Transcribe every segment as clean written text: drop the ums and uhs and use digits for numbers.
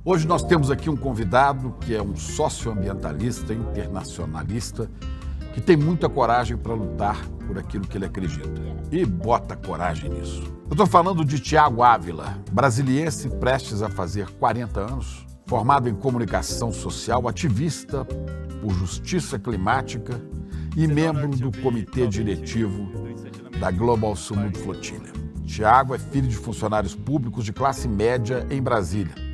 Hoje nós temos aqui um convidado que é um socioambientalista, internacionalista, que tem muita coragem para lutar por aquilo que ele acredita. E bota coragem nisso. Eu estou falando de Tiago Ávila, brasiliense prestes a fazer 40 anos, formado em comunicação social, ativista por justiça climática e membro do comitê diretivo da Global Summit Flotilha. Tiago é filho de funcionários públicos de classe média em Brasília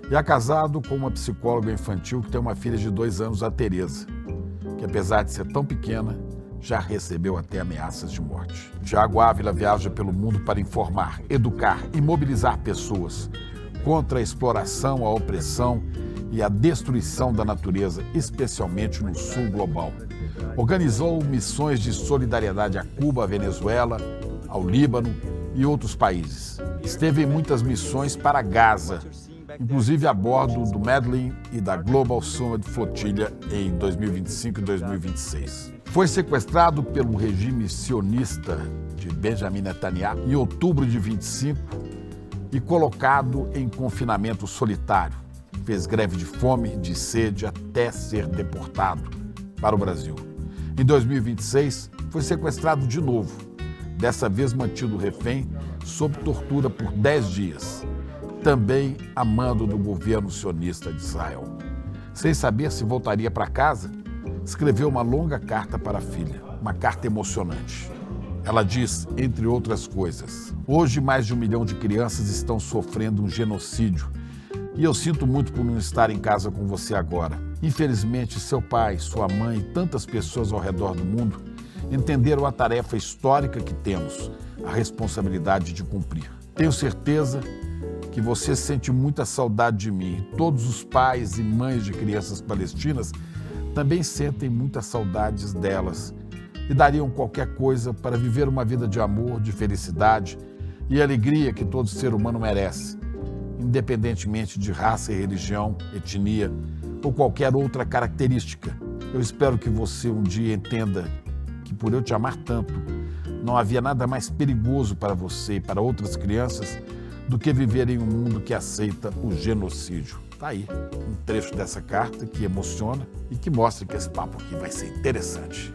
e é casado com uma psicóloga infantil que tem uma filha de 2 anos, a Tereza, que apesar de ser tão pequena, já recebeu até ameaças de morte. Tiago Ávila viaja pelo mundo para informar, educar e mobilizar pessoas contra a exploração, a opressão e a destruição da natureza, especialmente no sul global. Organizou missões de solidariedade a Cuba, a Venezuela, ao Líbano e outros países. Esteve em muitas missões para Gaza, inclusive a bordo do Medellín e da Global Summit Flotilha em 2025 e 2026. Foi sequestrado pelo regime sionista de Benjamin Netanyahu em outubro de 25 e colocado em confinamento solitário. Fez greve de fome, de sede, até ser deportado para o Brasil. Em 2026, foi sequestrado de novo, dessa vez mantido refém sob tortura por 10 dias, também a mando do governo sionista de Israel. Sem saber se voltaria para casa, escreveu uma longa carta para a filha, uma carta emocionante. Ela diz, entre outras coisas: hoje mais de 1 milhão de crianças estão sofrendo um genocídio e eu sinto muito por não estar em casa com você agora. Infelizmente, seu pai, sua mãe e tantas pessoas ao redor do mundo entenderam a tarefa histórica que temos, a responsabilidade de cumprir. Tenho certeza que você sente muita saudade de mim. Todos os pais e mães de crianças palestinas também sentem muitas saudades delas e dariam qualquer coisa para viver uma vida de amor, de felicidade e alegria que todo ser humano merece, independentemente de raça e religião, etnia ou qualquer outra característica. Eu espero que você um dia entenda que por eu te amar tanto, não havia nada mais perigoso para você e para outras crianças do que viver em um mundo que aceita o genocídio. Tá aí um trecho dessa carta que emociona e que mostra que esse papo aqui vai ser interessante.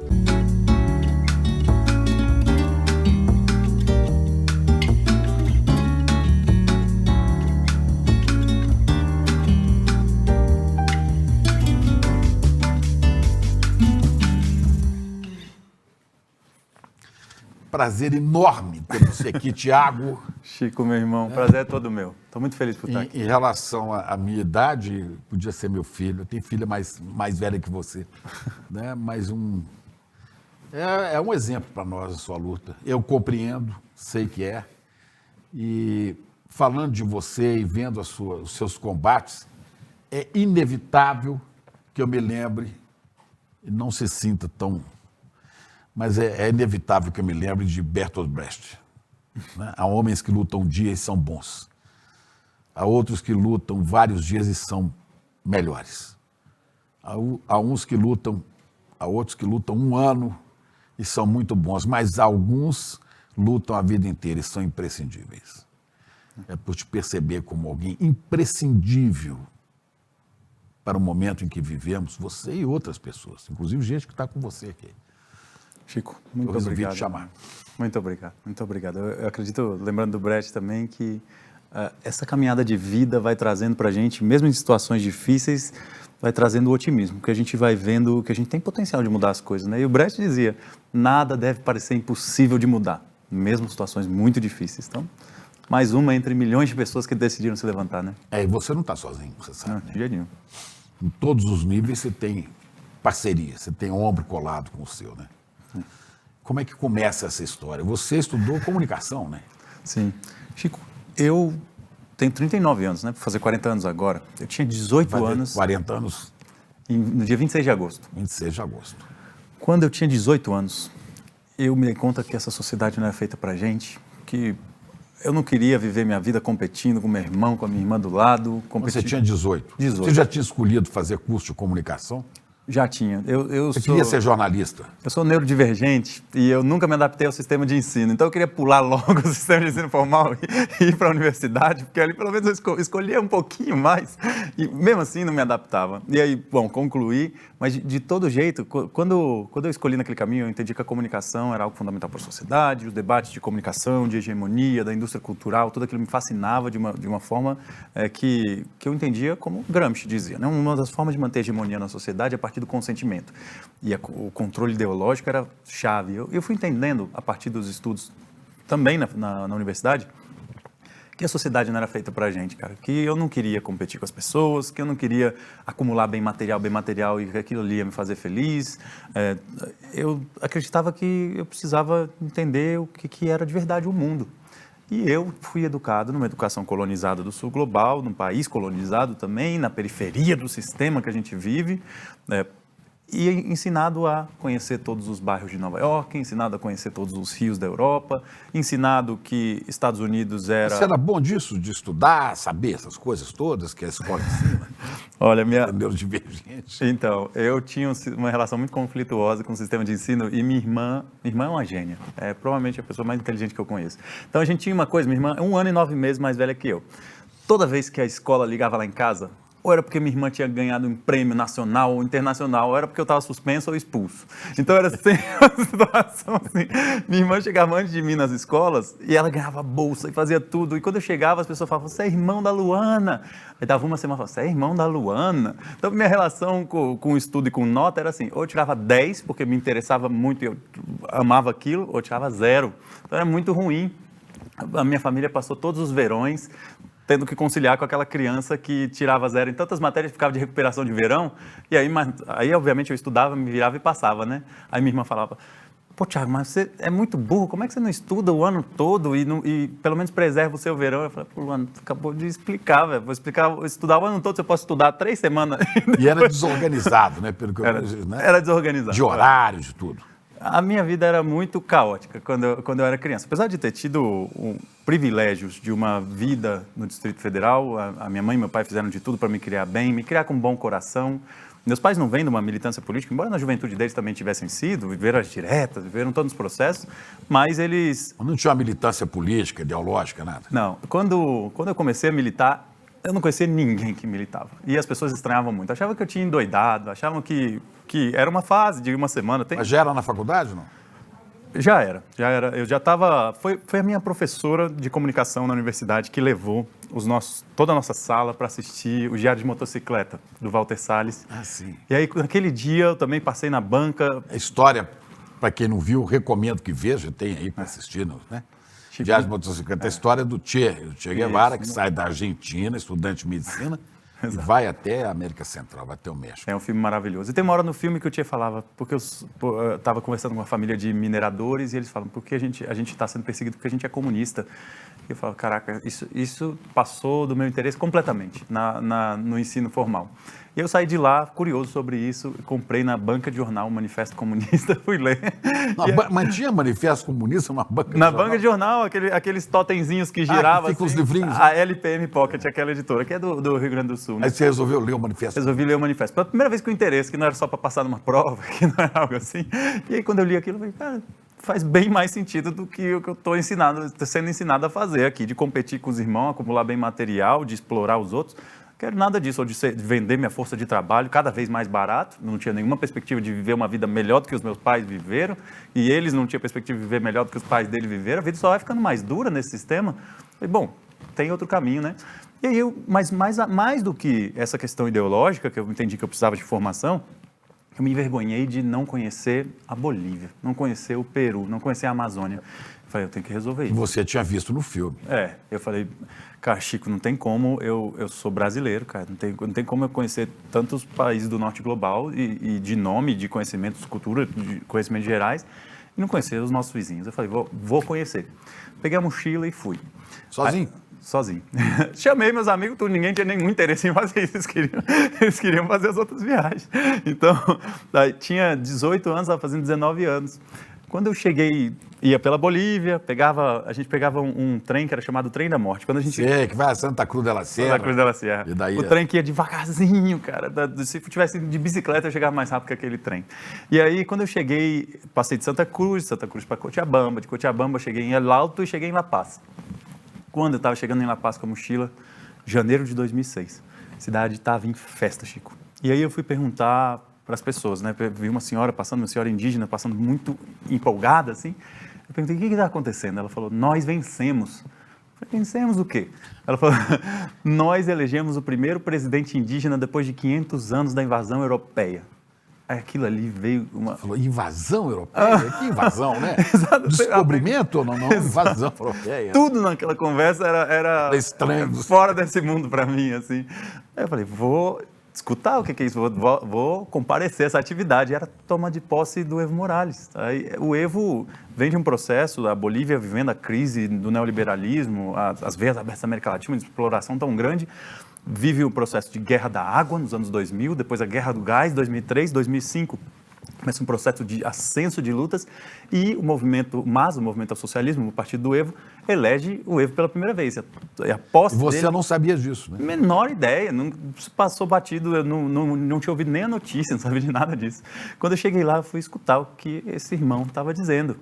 Prazer enorme ter você aqui, Tiago. Chico, meu irmão, prazer é todo meu. Estou muito feliz por estar aqui. Em relação à minha idade, podia ser meu filho. Eu tenho filha mais velha que você, né? Mas é um exemplo para nós a sua luta. Eu compreendo, sei que é. E falando de você e vendo os seus combates, é inevitável que eu me lembre e não se sinta tão... Mas é inevitável que eu me lembre de Bertolt Brecht. Né? Há homens que lutam um dia e são bons. Há outros que lutam vários dias e são melhores. Há outros que lutam 1 ano e são muito bons, mas alguns lutam a vida inteira e são imprescindíveis. É por te perceber como alguém imprescindível para o momento em que vivemos, você e outras pessoas, inclusive gente que está com você aqui. Chico, muito obrigado. Eu resolvi te chamar. Muito obrigado, muito obrigado. Eu acredito, lembrando do Brecht também, que essa caminhada de vida vai trazendo para a gente, mesmo em situações difíceis, vai trazendo o otimismo, que a gente vai vendo que a gente tem potencial de mudar as coisas, né? E o Brecht dizia, nada deve parecer impossível de mudar, mesmo em situações muito difíceis. Então, mais uma entre milhões de pessoas que decidiram se levantar, né? E você não está sozinho, você sabe. Não, de jeito nenhum. Em todos os níveis você tem parceria, você tem ombro colado com o seu, né? Como é que começa essa história? Você estudou comunicação, né? Sim. Chico, eu tenho 39 anos, né? Vou fazer 40 anos agora. Eu tinha 18 anos... 40 anos? No dia 26 de agosto. 26 de agosto. Quando eu tinha 18 anos, eu me dei conta que essa sociedade não é feita pra gente, que eu não queria viver minha vida competindo com meu irmão, com a minha irmã do lado. Você tinha 18? 18. Você já tinha escolhido fazer curso de comunicação? Já tinha. Você queria ser jornalista? Eu sou neurodivergente e eu nunca me adaptei ao sistema de ensino. Então eu queria pular logo o sistema de ensino formal e ir para a universidade, porque ali pelo menos eu escolhia um pouquinho mais e mesmo assim não me adaptava. E aí, bom, concluí, mas de todo jeito, quando eu escolhi naquele caminho, eu entendi que a comunicação era algo fundamental para a sociedade, os debates de comunicação, de hegemonia, da indústria cultural, tudo aquilo me fascinava de uma forma que eu entendia como Gramsci dizia, né? Uma das formas de manter hegemonia na sociedade é a partir do consentimento. E o controle ideológico era chave. Eu fui entendendo, a partir dos estudos também na universidade, que a sociedade não era feita para a gente, cara. Que eu não queria competir com as pessoas, que eu não queria acumular bem material e que aquilo ali ia me fazer feliz. Eu acreditava que eu precisava entender o que era de verdade o mundo. E eu fui educado numa educação colonizada do sul global, num país colonizado também, na periferia do sistema que a gente vive, e ensinado a conhecer todos os bairros de Nova York, ensinado a conhecer todos os rios da Europa, ensinado que Estados Unidos era... Você era bom disso, de estudar, saber essas coisas todas que a escola ensina? Olha, Neurodivergente. Então, eu tinha uma relação muito conflituosa com o sistema de ensino e minha irmã é uma gênia, é provavelmente a pessoa mais inteligente que eu conheço. Então, a gente tinha uma coisa, minha irmã é 1 ano e 9 meses mais velha que eu. Toda vez que a escola ligava lá em casa, ou era porque minha irmã tinha ganhado um prêmio nacional ou internacional, ou era porque eu estava suspenso ou expulso. Então era sempre uma situação assim. Minha irmã chegava antes de mim nas escolas e ela ganhava bolsa e fazia tudo. E quando eu chegava, as pessoas falavam, você é irmão da Luana. Aí dava uma semana e falava, você é irmão da Luana? Então minha relação com o estudo e com nota era assim, ou eu tirava 10, porque me interessava muito e eu amava aquilo, ou eu tirava 0. Então era muito ruim. A minha família passou todos os verões tendo que conciliar com aquela criança que tirava 0 em tantas matérias, ficava de recuperação de verão, e aí obviamente eu estudava, me virava e passava, né? Aí minha irmã falava, pô, Thiago, mas você é muito burro, como é que você não estuda o ano todo e pelo menos preserva o seu verão? Eu falei, pô, Luana, tu acabou de explicar, velho, vou estudar o ano todo, você pode estudar 3 semanas. E era desorganizado, né? Pelo que era desorganizado. De horários, de tudo. A minha vida era muito caótica quando eu era criança. Apesar de ter tido privilégios de uma vida no Distrito Federal, a minha mãe e meu pai fizeram de tudo para me criar bem, me criar com um bom coração. Meus pais não vêm de uma militância política, embora na juventude deles também tivessem sido, viveram as diretas, viveram todos os processos, mas eles... Não tinha uma militância política, ideológica, nada? Não. Quando eu comecei a militar, eu não conhecia ninguém que militava. E as pessoas estranhavam muito. Achavam que eu tinha endoidado, achavam que era uma fase de uma semana. Mas já era na faculdade, não? Já era. Eu já estava... Foi a minha professora de comunicação na universidade que levou toda a nossa sala para assistir o Diário de Motocicleta, do Walter Salles. Ah, sim. E aí, naquele dia, eu também passei na banca... A história, para quem não viu, recomendo que veja, tem aí para assistir, né? Diário de Motocicleta, a história do Che Guevara, que sai da Argentina, estudante de medicina, e vai até a América Central, vai até o México. É um filme maravilhoso. E tem uma hora no filme que o Che falava, porque eu estava conversando com uma família de mineradores, e eles falam, porque a gente está sendo perseguido porque a gente é comunista. E eu falo, caraca, isso passou do meu interesse completamente no ensino formal. E eu saí de lá, curioso sobre isso, comprei na banca de jornal o Manifesto Comunista, fui ler. Mas tinha Manifesto Comunista na banca de jornal? Na banca de jornal, aqueles totemzinhos que giravam. Que fica os livrinhos. A LPM Pocket, aquela editora, que é do Rio Grande do Sul. Né? Aí você resolveu ler o Manifesto? Resolvi ler o Manifesto. Pela primeira vez com interesse, que não era só para passar numa prova, que não era algo assim. E aí quando eu li aquilo, eu falei, cara, faz bem mais sentido do que o que eu estou sendo ensinado a fazer aqui, de competir com os irmãos, acumular bem material, de explorar os outros. Quero nada disso, ou de vender minha força de trabalho cada vez mais barato, não tinha nenhuma perspectiva de viver uma vida melhor do que os meus pais viveram, e eles não tinham perspectiva de viver melhor do que os pais dele viveram, a vida só vai ficando mais dura nesse sistema. E, bom, tem outro caminho, né? E aí mas mais do que essa questão ideológica, que eu entendi que eu precisava de formação, eu me envergonhei de não conhecer a Bolívia, não conhecer o Peru, não conhecer a Amazônia. Eu falei, eu tenho que resolver isso. Você tinha visto no filme. Eu falei, cara, Chico, não tem como, eu sou brasileiro, cara, não tem como eu conhecer tantos países do norte global e de nome, de conhecimentos, cultura, de conhecimentos gerais, e não conhecer os nossos vizinhos. Eu falei, vou conhecer. Peguei a mochila e fui. Sozinho? Sozinho. Chamei meus amigos, ninguém tinha nenhum interesse em fazer isso, eles queriam fazer as outras viagens. Então, tinha 18 anos, estava fazendo 19 anos. Quando eu cheguei, ia pela Bolívia, a gente pegava um trem que era chamado Trem da Morte. Quando a gente Que vai a Santa Cruz de la Sierra. Santa Cruz de la Sierra. E daí O trem que ia devagarzinho, cara. Se eu tivesse de bicicleta, eu chegava mais rápido que aquele trem. E aí, quando eu cheguei, passei de Santa Cruz para Cochabamba, de Cochabamba eu cheguei em El Alto e cheguei em La Paz. Quando eu estava chegando em La Paz com a mochila, janeiro de 2006, a cidade estava em festa, Chico. E aí eu fui perguntar para as pessoas, né? Vi uma senhora indígena, passando muito empolgada, assim. Eu perguntei, o que está acontecendo? Ela falou, nós vencemos. Eu falei, vencemos o quê? Ela falou, nós elegemos o primeiro presidente indígena depois de 500 anos da invasão europeia. Aí aquilo ali veio uma... Falou, invasão europeia? Que invasão, né? Exato. Descobrimento ou não? Invasão europeia. Tudo naquela conversa era estranho. Fora desse mundo para mim, assim. Aí eu falei, vou escutar o que é isso, vou comparecer a essa atividade. Era toma de posse do Evo Morales. Aí, o Evo vem de um processo, a Bolívia vivendo a crise do neoliberalismo, as veias abertas da América Latina, uma exploração tão grande, vive o processo de guerra da água nos anos 2000, depois a guerra do gás, 2003, 2005, começa um processo de ascenso de lutas e o movimento ao socialismo, o partido do Evo, elege o Evo pela primeira vez. E a posse você dele, não sabia disso, né? Menor ideia, não passou batido, eu não tinha ouvido nem a notícia, não sabia de nada disso. Quando eu cheguei lá, eu fui escutar o que esse irmão estava dizendo.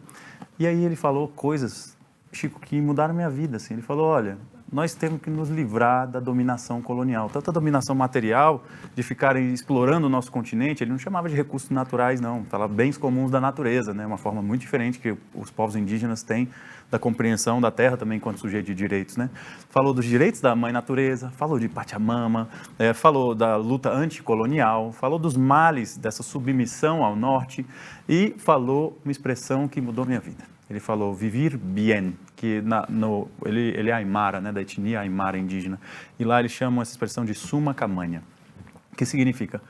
E aí ele falou coisas, Chico, que mudaram minha vida. Assim. Ele falou, olha, nós temos que nos livrar da dominação colonial. Tanto a dominação material, de ficarem explorando o nosso continente, ele não chamava de recursos naturais, não. Falava bens comuns da natureza, né? Uma forma muito diferente que os povos indígenas têm da compreensão da terra também enquanto sujeito de direitos, né? Falou dos direitos da mãe natureza, falou de Pachamama, falou da luta anticolonial, falou dos males dessa submissão ao norte e falou uma expressão que mudou minha vida. Ele falou vivir bien, que ele é aimara, né, da etnia aimara indígena, e lá eles chamam essa expressão de suma camanha, que significa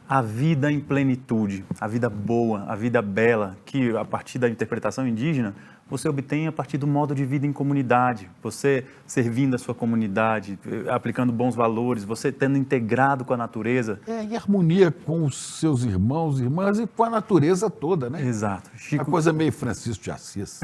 a vida em plenitude, a vida boa, a vida bela, que a partir da interpretação indígena, você obtém a partir do modo de vida em comunidade, você servindo a sua comunidade, aplicando bons valores, você tendo integrado com a natureza. Em harmonia com os seus irmãos, irmãs e com a natureza toda, né? Exato. Chico... Uma coisa meio Francisco de Assis.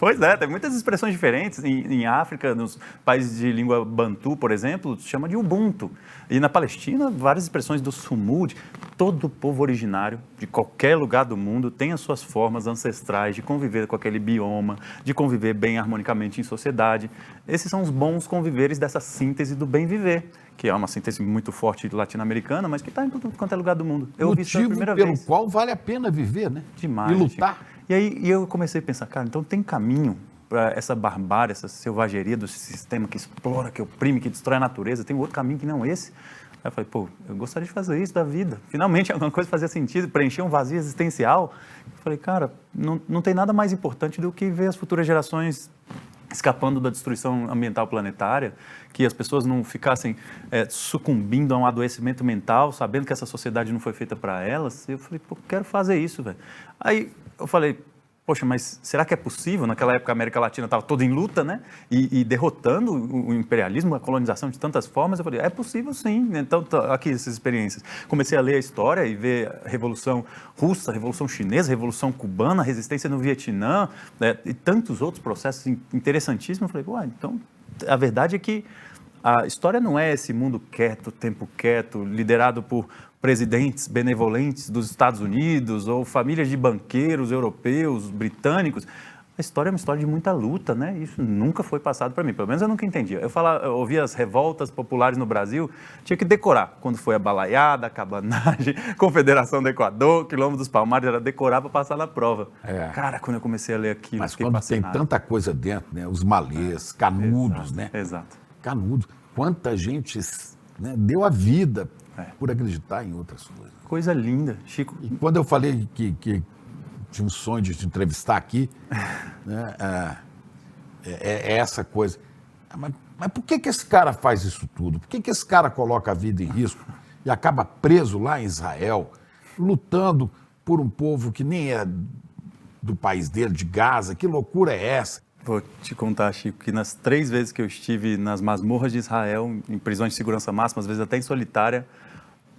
Pois é, tem muitas expressões diferentes. Em África, nos países de língua bantu, por exemplo, se chama de Ubuntu. E na Palestina, várias expressões do Sumud. Todo povo originário, de qualquer lugar do mundo, tem as suas formas ancestrais de conviver com aquele bioma, de conviver bem harmonicamente em sociedade. Esses são os bons conviveres dessa síntese do bem viver, que é uma síntese muito forte latino-americana, mas que está em tudo quanto é lugar do mundo. Eu ouvi isso pela primeira vez. Pelo qual vale a pena viver, né? Demais. E lutar. E aí eu comecei a pensar, cara, então tem caminho para essa barbárie, essa selvageria do sistema que explora, que oprime, que destrói a natureza, tem outro caminho que não esse? Aí eu falei, pô, eu gostaria de fazer isso da vida. Finalmente alguma coisa fazia sentido, preencher um vazio existencial. Eu falei, cara, não tem nada mais importante do que ver as futuras gerações escapando da destruição ambiental planetária, que as pessoas não ficassem sucumbindo a um adoecimento mental, sabendo que essa sociedade não foi feita para elas. Eu falei, pô, quero fazer isso, velho. Aí eu falei, poxa, mas será que é possível? Naquela época a América Latina estava toda em luta, né? E derrotando o imperialismo, a colonização de tantas formas. Eu falei, é possível sim. Então, aqui essas experiências. Comecei a ler a história e ver a Revolução Russa, a Revolução Chinesa, a Revolução Cubana, a resistência no Vietnã, né? E tantos outros processos interessantíssimos. Eu falei, ué, então a verdade é que a história não é esse mundo quieto, tempo quieto, liderado por presidentes benevolentes dos Estados Unidos ou famílias de banqueiros europeus, britânicos. A história é uma história de muita luta, né? Isso nunca foi passado para mim, pelo menos eu nunca entendia. Eu ouvia as revoltas populares no Brasil, tinha que decorar. Quando foi a balaiada, a cabanagem, Confederação do Equador, Quilombo dos Palmares, era decorar para passar na prova. Cara, quando eu comecei a ler aquilo... Mas quando tem tanta coisa dentro, né? Os malês, canudos, exato, né? Exato. Canudos. Quanta gente, né, deu a vida por acreditar em outras coisas. Coisa linda, Chico. E quando eu falei que tinha um sonho de te entrevistar aqui, né, é essa coisa. Mas por que esse cara faz isso tudo? Por que esse cara coloca a vida em risco e acaba preso lá em Israel, lutando por um povo que nem é do país dele, de Gaza? Que loucura é essa? Vou te contar, Chico, que nas 3 vezes que eu estive nas masmorras de Israel, em prisões de segurança máxima, às vezes até em solitária,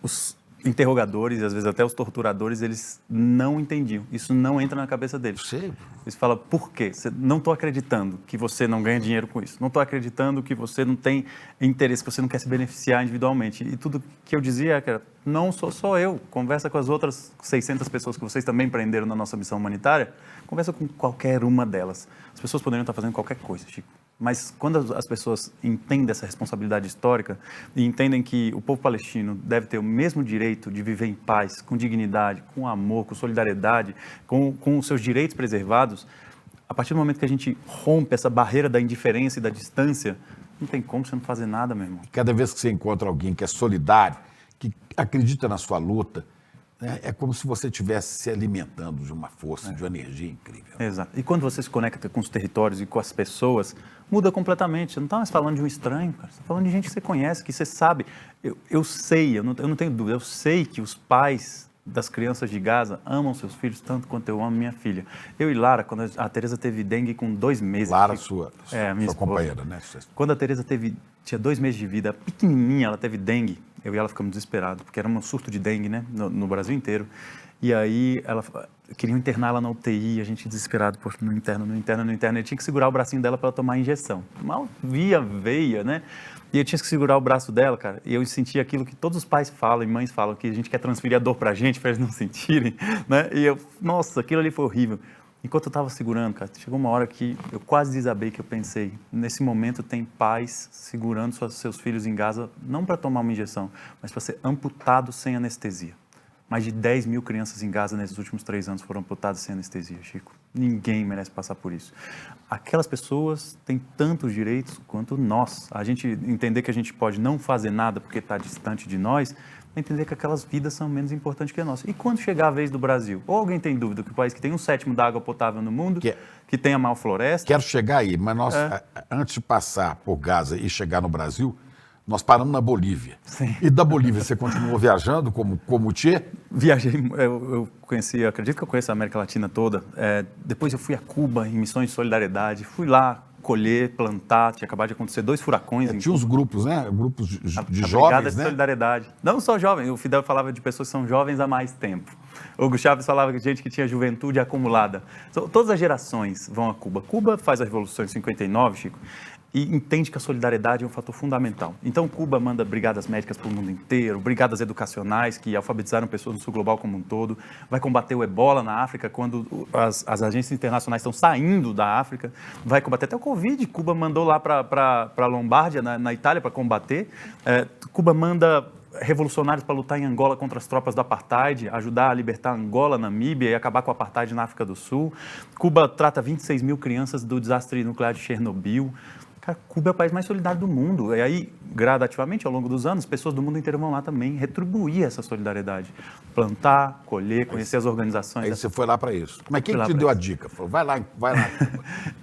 os interrogadores, às vezes até os torturadores, eles não entendiam. Isso não entra na cabeça deles. Sei. Eles falam, por quê? Não estou acreditando que você não ganha dinheiro com isso. Não estou acreditando que você não tem interesse, que você não quer se beneficiar individualmente. E tudo que eu dizia era, não sou só eu. Conversa com as outras 600 pessoas que vocês também prenderam na nossa missão humanitária. Conversa com qualquer uma delas. As pessoas poderiam estar fazendo qualquer coisa, Chico. Mas quando as pessoas entendem essa responsabilidade histórica e entendem que o povo palestino deve ter o mesmo direito de viver em paz, com dignidade, com amor, com solidariedade, com os seus direitos preservados, a partir do momento que a gente rompe essa barreira da indiferença e da distância, não tem como você não fazer nada, meu irmão. Cada vez que você encontra alguém que é solidário, que acredita na sua luta, né, é como se você estivesse se alimentando de uma força, de uma energia incrível. Exato. E quando você se conecta com os territórios e com as pessoas, muda completamente. Você não está mais falando de um estranho, cara. Você está falando de gente que você conhece, que você sabe. Eu sei, eu não tenho dúvida, eu sei que os pais das crianças de Gaza amam seus filhos tanto quanto eu amo minha filha. Eu e Lara, quando a Tereza teve dengue com 2 meses... Lara, Chico, sua minha companheira, né? Quando a Tereza tinha 2 meses de vida, pequenininha, ela teve dengue. Eu e ela ficamos desesperados, porque era um surto de dengue, né, no Brasil inteiro. E aí, queriam internar ela na UTI, a gente desesperado, poxa, no interno. Eu tinha que segurar o bracinho dela para ela tomar a injeção. Mal via veia, né? E eu tinha que segurar o braço dela, cara. E eu sentia aquilo que todos os pais falam e mães falam, que a gente quer transferir a dor pra gente, para eles não sentirem, né? E nossa, aquilo ali foi horrível. Enquanto eu estava segurando, cara, chegou uma hora que eu quase desabei, que eu pensei, nesse momento tem pais segurando seus filhos em Gaza, não para tomar uma injeção, mas para ser amputado sem anestesia. Mais de 10 mil crianças em Gaza nesses últimos 3 anos foram amputadas sem anestesia, Chico. Ninguém merece passar por isso. Aquelas pessoas têm tantos direitos quanto nós. A gente entender que a gente pode não fazer nada porque está distante de nós, entender que aquelas vidas são menos importantes que a nossa. E quando chegar a vez do Brasil? Ou alguém tem dúvida que o país que tem 1/7 da água potável no mundo, que tem a maior floresta... Quero chegar aí, mas nós, antes de passar por Gaza e chegar no Brasil, nós paramos na Bolívia. Sim. E da Bolívia você continuou viajando como Tchê? Viajei, eu conheci, acredito que eu conheço a América Latina toda. Depois eu fui a Cuba em missões de solidariedade, fui lá colher, plantar, tinha acabado de acontecer 2 furacões. Tinha uns grupos, né? Grupos de a jovens, Brigada de né? Solidariedade. Não só jovens, o Fidel falava de pessoas que são jovens há mais tempo. O Hugo Chávez falava de gente que tinha juventude acumulada. Todas as gerações vão a Cuba. Cuba faz a Revolução em 59, Chico, e entende que a solidariedade é um fator fundamental. Então, Cuba manda brigadas médicas para o mundo inteiro, brigadas educacionais que alfabetizaram pessoas no sul global como um todo, vai combater o ebola na África quando as agências internacionais estão saindo da África, vai combater até o Covid. Cuba mandou lá para a Lombardia, na Itália, para combater. Cuba manda revolucionários para lutar em Angola contra as tropas do apartheid, ajudar a libertar Angola, Namíbia e acabar com o apartheid na África do Sul. Cuba trata 26 mil crianças do desastre nuclear de Chernobyl. Cara, Cuba é o país mais solidário do mundo. E aí, gradativamente, ao longo dos anos, pessoas do mundo inteiro vão lá também retribuir essa solidariedade. Plantar, colher, conhecer as organizações. Aí você foi lá para isso. Mas quem te deu a dica? Falou, vai lá.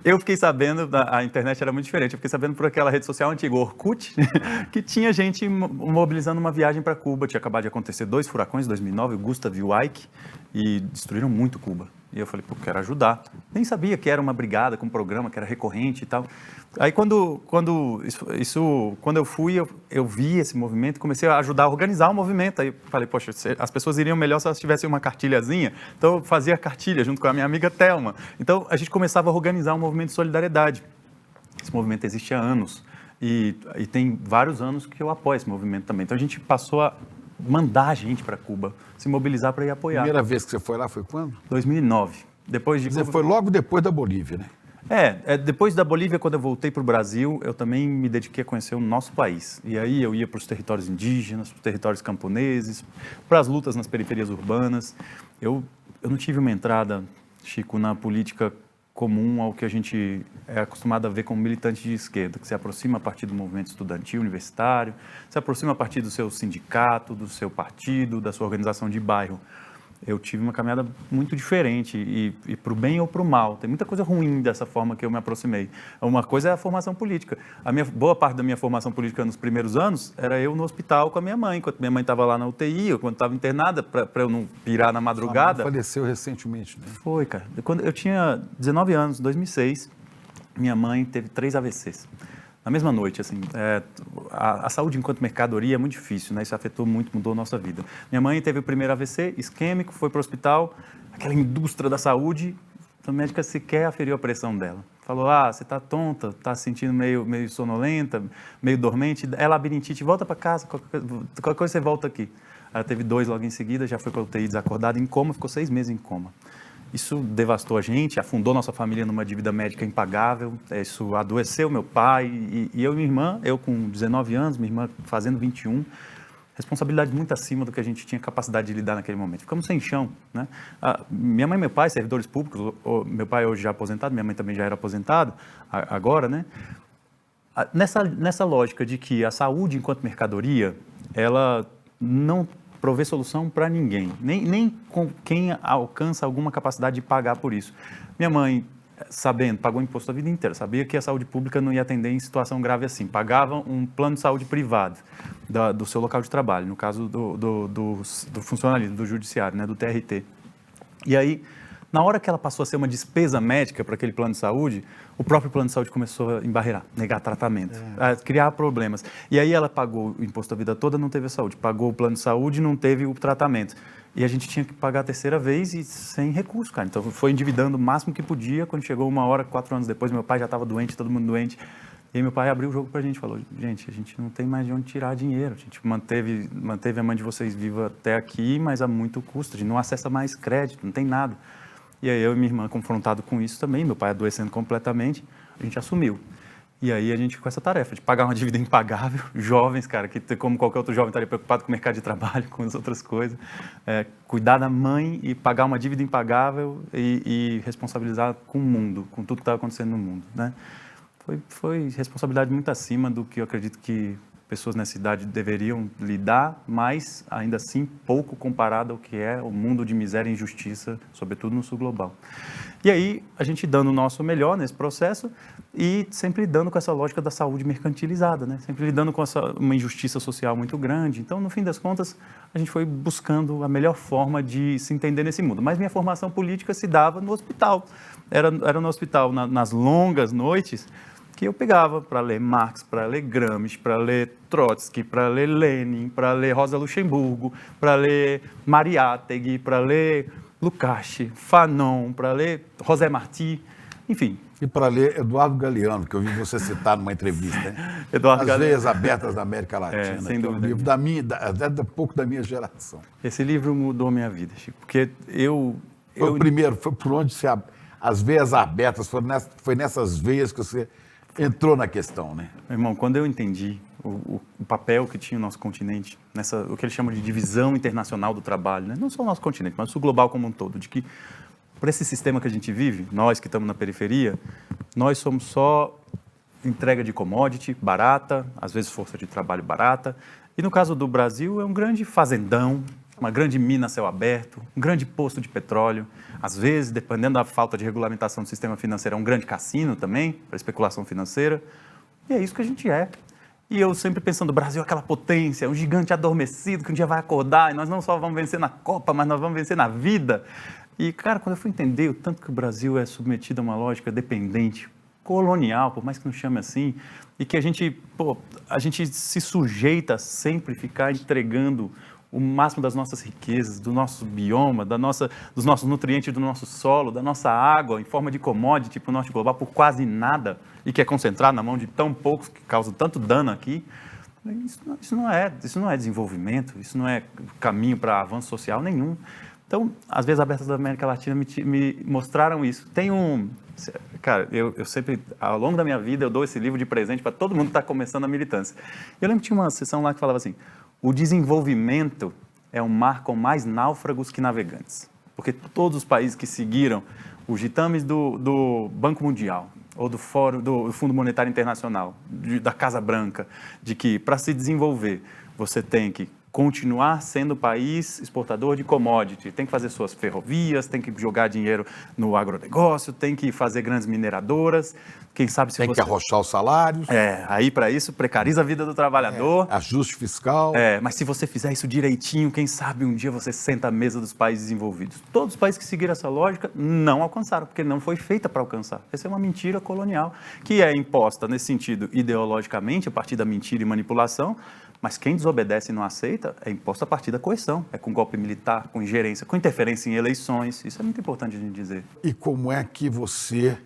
Eu fiquei sabendo, a internet era muito diferente, eu fiquei sabendo por aquela rede social antiga, Orkut, que tinha gente mobilizando uma viagem para Cuba. Tinha acabado de acontecer 2 furacões, em 2009, o Gustav e o Ike, e destruíram muito Cuba. E eu falei, pô, quero ajudar. Nem sabia que era uma brigada com um programa que era recorrente e tal. Aí quando eu fui, eu vi esse movimento e comecei a ajudar a organizar o movimento. Aí eu falei, poxa, as pessoas iriam melhor se elas tivessem uma cartilhazinha. Então eu fazia a cartilha junto com a minha amiga Thelma. Então a gente começava a organizar um movimento de solidariedade. Esse movimento existe há anos e tem vários anos que eu apoio esse movimento também. Então a gente passou a mandar a gente para Cuba, se mobilizar para ir apoiar. A primeira vez que você foi lá foi quando? 2009. Depois de Você foi logo depois da Bolívia, né? Depois da Bolívia, quando eu voltei para o Brasil, eu também me dediquei a conhecer o nosso país. E aí eu ia para os territórios indígenas, para os territórios camponeses, para as lutas nas periferias urbanas. Eu não tive uma entrada, Chico, na política comum ao que a gente é acostumado a ver como militante de esquerda, que se aproxima a partir do movimento estudantil universitário, se aproxima a partir do seu sindicato, do seu partido, da sua organização de bairro. Eu tive uma caminhada muito diferente e para o bem ou para o mal. Tem muita coisa ruim dessa forma que eu me aproximei. Uma coisa é a formação política. Boa parte da minha formação política nos primeiros anos era eu no hospital com a minha mãe, enquanto minha mãe estava lá na UTI, eu quando estava internada, para eu não pirar na madrugada. Ela faleceu recentemente, né? Foi, cara. Quando eu tinha 19 anos, em 2006, minha mãe teve 3 AVCs. na mesma noite, assim. A saúde enquanto mercadoria é muito difícil, né? Isso afetou muito, mudou a nossa vida. Minha mãe teve o primeiro AVC isquêmico, foi para o hospital, aquela indústria da saúde, a médica sequer aferiu a pressão dela. Falou, você está tonta, está se sentindo meio sonolenta, meio dormente, é labirintite, volta para casa, qualquer coisa você volta aqui. Ela teve 2 logo em seguida, já foi para a UTI desacordada, em coma, ficou 6 meses em coma. Isso devastou a gente, afundou nossa família numa dívida médica impagável, isso adoeceu meu pai e eu e minha irmã, eu com 19 anos, minha irmã fazendo 21, responsabilidade muito acima do que a gente tinha capacidade de lidar naquele momento. Ficamos sem chão, né? Minha mãe e meu pai, servidores públicos, meu pai hoje já aposentado, minha mãe também já era aposentado, agora, né? Nessa lógica de que a saúde enquanto mercadoria, ela não provê solução para ninguém, nem com quem alcança alguma capacidade de pagar por isso. Minha mãe, sabendo, pagou imposto a vida inteira, sabia que a saúde pública não ia atender em situação grave assim, pagava um plano de saúde privado do seu local de trabalho, no caso do funcionalismo, do judiciário, né, do TRT. E aí, na hora que ela passou a ser uma despesa médica para aquele plano de saúde, o próprio plano de saúde começou a embarrear, negar tratamento, a criar problemas. E aí ela pagou o imposto a vida toda, não teve a saúde, pagou o plano de saúde, não teve o tratamento. E a gente tinha que pagar a terceira vez e sem recurso, cara. Então foi endividando o máximo que podia. Quando chegou uma hora, 4 anos depois, meu pai já estava doente, todo mundo doente. E aí meu pai abriu o jogo pra gente, falou, gente, a gente não tem mais de onde tirar dinheiro. A gente manteve a mãe de vocês viva até aqui, mas a muito custo. A gente não acessa mais crédito, não tem nada. E aí eu e minha irmã, confrontado com isso também, meu pai adoecendo completamente, a gente assumiu. E aí a gente com essa tarefa de pagar uma dívida impagável, jovens, cara, que como qualquer outro jovem estaria preocupado com o mercado de trabalho, com as outras coisas, cuidar da mãe e pagar uma dívida impagável e responsabilizar com o mundo, com tudo que estava acontecendo no mundo, né? Foi responsabilidade muito acima do que eu acredito que pessoas nessa idade deveriam lidar, mas ainda assim pouco comparado ao que é o mundo de miséria e injustiça, sobretudo no sul global. E aí, a gente dando o nosso melhor nesse processo e sempre lidando com essa lógica da saúde mercantilizada, né? Sempre lidando com uma injustiça social muito grande. Então, no fim das contas, a gente foi buscando a melhor forma de se entender nesse mundo. Mas minha formação política se dava no hospital. Era no hospital, nas longas noites, que eu pegava para ler Marx, para ler Gramsci, para ler Trotsky, para ler Lenin, para ler Rosa Luxemburgo, para ler Mariátegui, para ler Lukács, Fanon, para ler José Martí, enfim. E para ler Eduardo Galeano, que eu vi você citar numa entrevista, né? Eduardo As Galeano. Veias Abertas da América Latina, sem que é um dúvida. livro até pouco da minha geração. Esse livro mudou a minha vida, Chico, porque Foi o primeiro, foi por onde as veias abertas, foi nessas veias que você entrou na questão, né? Meu irmão, quando eu entendi o papel que tinha o nosso continente, o que eles chamam de divisão internacional do trabalho, né? Não só o nosso continente, mas o sul global como um todo, de que por esse sistema que a gente vive, nós que estamos na periferia, nós somos só entrega de commodity barata, às vezes força de trabalho barata, e no caso do Brasil é um grande fazendão, uma grande mina a céu aberto, um grande posto de petróleo, às vezes, dependendo da falta de regulamentação do sistema financeiro, é um grande cassino também, para especulação financeira, e é isso que a gente é. E eu sempre pensando, o Brasil é aquela potência, um gigante adormecido que um dia vai acordar, e nós não só vamos vencer na Copa, mas nós vamos vencer na vida. E, cara, quando eu fui entender o tanto que o Brasil é submetido a uma lógica dependente, colonial, por mais que não chame assim, e que a gente se sujeita a sempre ficar entregando o máximo das nossas riquezas, do nosso bioma, dos nossos nutrientes do nosso solo, da nossa água, em forma de commodity para o norte global, por quase nada, e que é concentrado na mão de tão poucos que causam tanto dano aqui, isso não é desenvolvimento, isso não é caminho para avanço social nenhum. Então, as Veias Abertas da América Latina me mostraram isso. Cara, eu sempre, ao longo da minha vida, eu dou esse livro de presente para todo mundo que está começando a militância. Eu lembro que tinha uma sessão lá que falava assim, o desenvolvimento é um mar com mais náufragos que navegantes. Porque todos os países que seguiram os ditames do Banco Mundial, ou do Fundo Monetário Internacional, da Casa Branca, de que para se desenvolver você tem que continuar sendo país exportador de commodity, tem que fazer suas ferrovias, tem que jogar dinheiro no agronegócio, tem que fazer grandes mineradoras, quem sabe se tem que arrochar os salários. Aí para isso precariza a vida do trabalhador. Ajuste fiscal. Mas se você fizer isso direitinho, quem sabe um dia você senta à mesa dos países desenvolvidos. Todos os países que seguiram essa lógica não alcançaram, porque não foi feita para alcançar. Essa é uma mentira colonial, que é imposta nesse sentido ideologicamente, a partir da mentira e manipulação, mas quem desobedece e não aceita é imposto a partir da coerção, é com golpe militar, com ingerência, com interferência em eleições. Isso é muito importante a gente dizer. E como é que você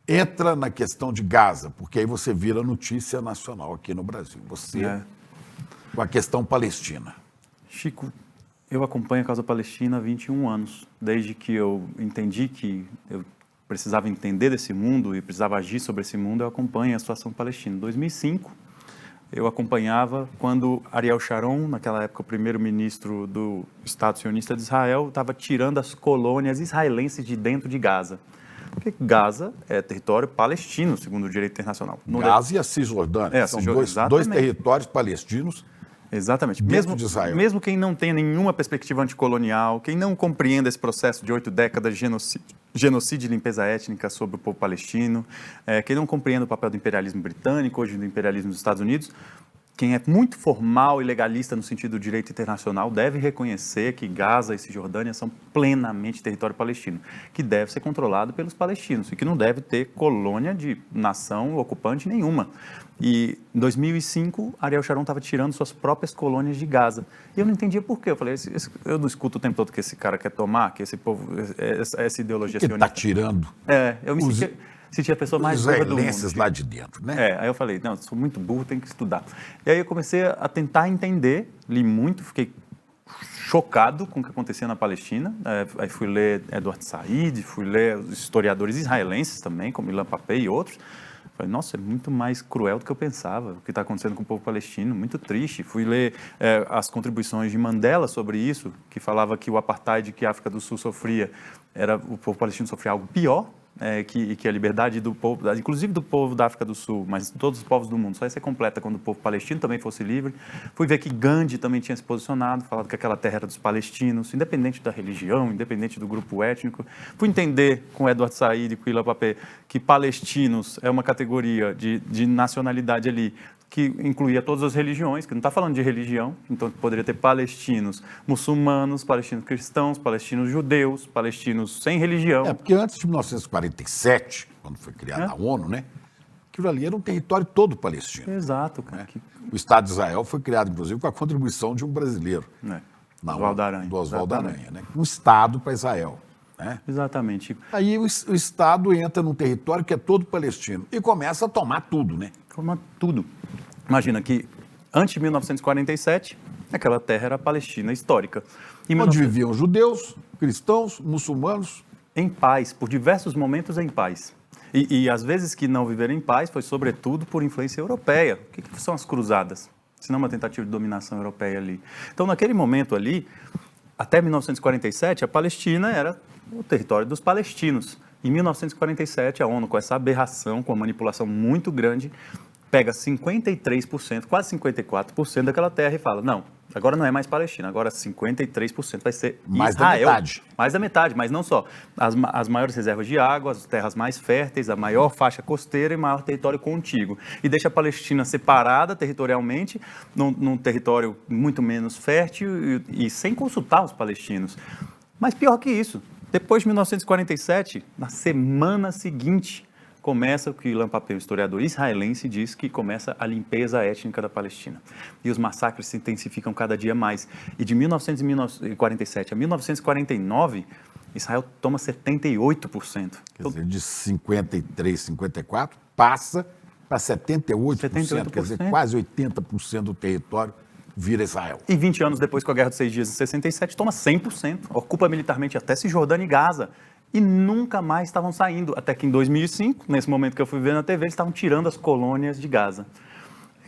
entra na questão de Gaza? Porque aí você vira notícia nacional aqui no Brasil. Você, com a questão palestina. Chico, eu acompanho a causa palestina há 21 anos, desde que eu entendi que eu precisava entender desse mundo e precisava agir sobre esse mundo, eu acompanho a situação palestina. Em 2005, eu acompanhava quando Ariel Sharon, naquela época o primeiro-ministro do Estado sionista de Israel, estava tirando as colônias israelenses de dentro de Gaza. Porque Gaza é território palestino, segundo o direito internacional. Gaza e a Cisjordânia são dois territórios palestinos. Exatamente. Dentro de Israel. Mesmo quem não tenha nenhuma perspectiva anticolonial, quem não compreenda esse processo de 8 décadas de genocídio e limpeza étnica sobre o povo palestino, quem não compreenda o papel do imperialismo britânico, hoje do imperialismo dos Estados Unidos, quem é muito formal e legalista no sentido do direito internacional deve reconhecer que Gaza e Cisjordânia são plenamente território palestino, que deve ser controlado pelos palestinos e que não deve ter colônia de nação ocupante nenhuma. E em 2005, Ariel Sharon estava tirando suas próprias colônias de Gaza. E eu não entendia por quê. Eu falei, eu não escuto o tempo todo que esse cara quer tomar, que esse povo, essa ideologia sionista. Está tirando. Eu me sentia a pessoa mais burra do mundo. Os israelenses lá de dentro, né? Aí eu falei, não, sou muito burro, tenho que estudar. E aí eu comecei a tentar entender, li muito, fiquei chocado com o que acontecia na Palestina. Aí fui ler Edward Said, fui ler os historiadores israelenses também, como Ilan Pappé e outros. Falei, nossa, é muito mais cruel do que eu pensava, o que está acontecendo com o povo palestino, muito triste. Fui ler as contribuições de Mandela sobre isso, que falava que o apartheid que a África do Sul sofria, o povo palestino sofria algo pior, que a liberdade do povo, inclusive do povo da África do Sul, mas de todos os povos do mundo, só ia ser completa quando o povo palestino também fosse livre. Fui ver que Gandhi também tinha se posicionado, falado que aquela terra era dos palestinos, independente da religião, independente do grupo étnico. Fui entender com Edward Said e com Ilan Pappé que palestinos é uma categoria de nacionalidade ali, que incluía todas as religiões, que não está falando de religião, então poderia ter palestinos muçulmanos, palestinos cristãos, palestinos judeus, palestinos sem religião. Porque antes de 1947, quando foi criada a ONU, né, aquilo ali era um território todo palestino. Exato. Cara. O Estado de Israel foi criado, inclusive, com a contribuição de um brasileiro. Oswaldo Aranha. Do Oswaldo Aranha, né? Um Estado para Israel. Né? Exatamente. Aí o Estado entra num território que é todo palestino e começa a tomar tudo, né? Toma tudo. Imagina que antes de 1947, aquela terra era Palestina histórica. Onde viviam judeus, cristãos, muçulmanos. Em paz, por diversos momentos em paz. E às vezes que não viveram em paz foi sobretudo por influência europeia. O que são as cruzadas? Se não uma tentativa de dominação europeia ali. Então, naquele momento ali, até 1947, a Palestina era o território dos palestinos. Em 1947, a ONU, com essa aberração, com uma manipulação muito grande, pega 53%, quase 54% daquela terra e fala, não, agora não é mais Palestina, agora 53% vai ser mais Israel. Da metade. Mais da metade, mas não só. As maiores reservas de água, as terras mais férteis, a maior faixa costeira e maior território contíguo. E deixa a Palestina separada territorialmente, num território muito menos fértil e sem consultar os palestinos. Mas pior que isso, depois de 1947, na semana seguinte, começa o que Ilan Pappé, um historiador israelense, diz que começa a limpeza étnica da Palestina. E os massacres se intensificam cada dia mais. E de 1947 a 1949, Israel toma 78%. Quer dizer, de 53, 54, passa para 78%, quer dizer, quase 80% do território vira Israel. E 20 anos depois, com a Guerra dos 6 Dias, em 67, toma 100%, ocupa militarmente até Cisjordânia e Gaza. E nunca mais estavam saindo, até que em 2005, nesse momento que eu fui ver na TV, eles estavam tirando as colônias de Gaza.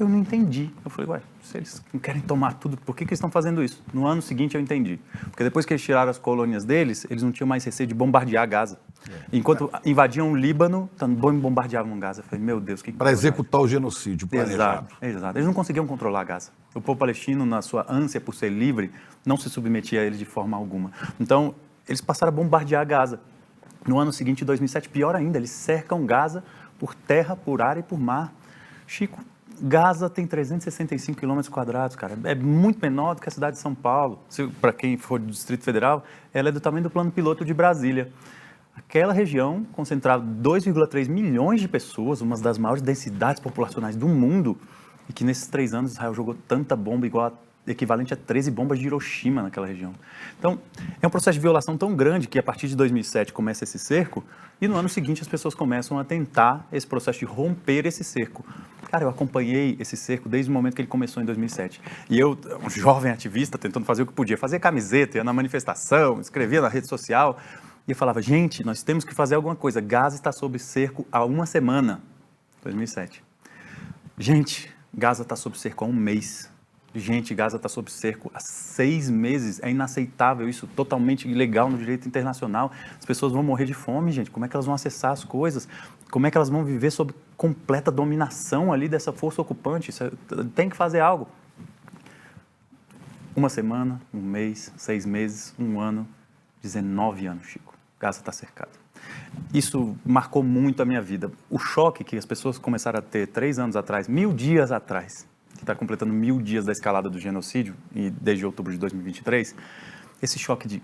Eu não entendi. Eu falei, ué, se eles não querem tomar tudo, por que eles estão fazendo isso? No ano seguinte eu entendi. Porque depois que eles tiraram as colônias deles, eles não tinham mais receio de bombardear Gaza. Enquanto invadiam o Líbano, bombardeavam Gaza. Eu falei, meu Deus, que Para executar o genocídio planejado. Exato. Eles não conseguiam controlar Gaza. O povo palestino, na sua ânsia por ser livre, não se submetia a eles de forma alguma. Então, eles passaram a bombardear Gaza. No ano seguinte, em 2007, pior ainda, eles cercam Gaza por terra, por ar e por mar. Chico, Gaza tem 365 quilômetros quadrados, cara. É muito menor do que a cidade de São Paulo. Para quem for do Distrito Federal, ela é do tamanho do plano piloto de Brasília. Aquela região concentrava 2,3 milhões de pessoas, uma das maiores densidades populacionais do mundo, e que nesses 3 anos Israel jogou tanta bomba, equivalente a 13 bombas de Hiroshima naquela região. Então, é um processo de violação tão grande que a partir de 2007 começa esse cerco, e no ano seguinte as pessoas começam a tentar esse processo de romper esse cerco. Cara, eu acompanhei esse cerco desde o momento que ele começou em 2007. E eu, um jovem ativista, tentando fazer o que podia, fazia camiseta, ia na manifestação, escrevia na rede social, e eu falava, gente, nós temos que fazer alguma coisa. Gaza está sob cerco há 1 semana, 2007. Gente, Gaza está sob cerco há 1 mês. Gente, Gaza está sob cerco há 6 meses. É inaceitável isso, totalmente ilegal no direito internacional. As pessoas vão morrer de fome, gente. Como é que elas vão acessar as coisas? Como é que elas vão viver sob completa dominação ali dessa força ocupante? Tem que fazer algo. 1 semana, 1 mês, 6 meses, 1 ano, 19 anos, Chico. Gaza está cercado. Isso marcou muito a minha vida. O choque que as pessoas começaram a ter 3 anos atrás, 1000 dias atrás, que está completando 1000 dias da escalada do genocídio, e desde outubro de 2023, esse choque de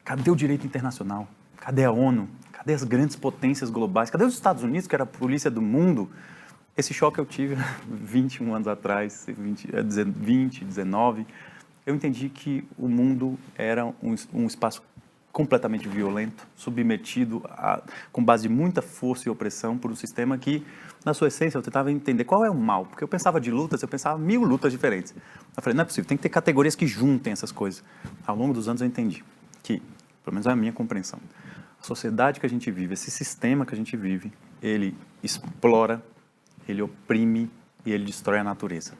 cadê o direito internacional? Cadê a ONU? Cadê as grandes potências globais? Cadê os Estados Unidos, que era a polícia do mundo? Esse choque eu tive 21 anos atrás, 20, 19. Eu entendi que o mundo era um espaço completamente violento, submetido com base de muita força e opressão por um sistema que, na sua essência, eu tentava entender qual é o mal. Porque eu pensava de lutas, eu pensava 1000 lutas diferentes. Eu falei, não é possível, tem que ter categorias que juntem essas coisas. Ao longo dos anos eu entendi que, pelo menos é a minha compreensão, a sociedade que a gente vive, esse sistema que a gente vive, ele explora, ele oprime e ele destrói a natureza.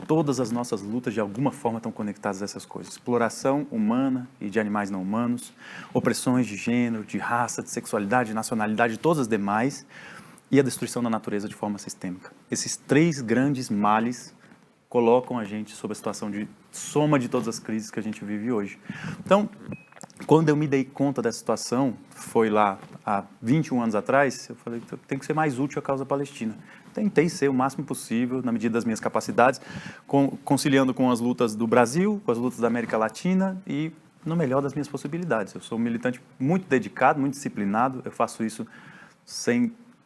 Todas as nossas lutas, de alguma forma, estão conectadas a essas coisas. Exploração humana e de animais não humanos, opressões de gênero, de raça, de sexualidade, de nacionalidade, todas as demais, e a destruição da natureza de forma sistêmica. Esses 3 grandes males colocam a gente sob a situação de soma de todas as crises que a gente vive hoje. Então, quando eu me dei conta dessa situação, foi lá há 21 anos atrás, eu falei, eu tenho que ser mais útil à causa palestina. Tentei ser o máximo possível, na medida das minhas capacidades, conciliando com as lutas do Brasil, com as lutas da América Latina e no melhor das minhas possibilidades. Eu sou um militante muito dedicado, muito disciplinado, eu faço isso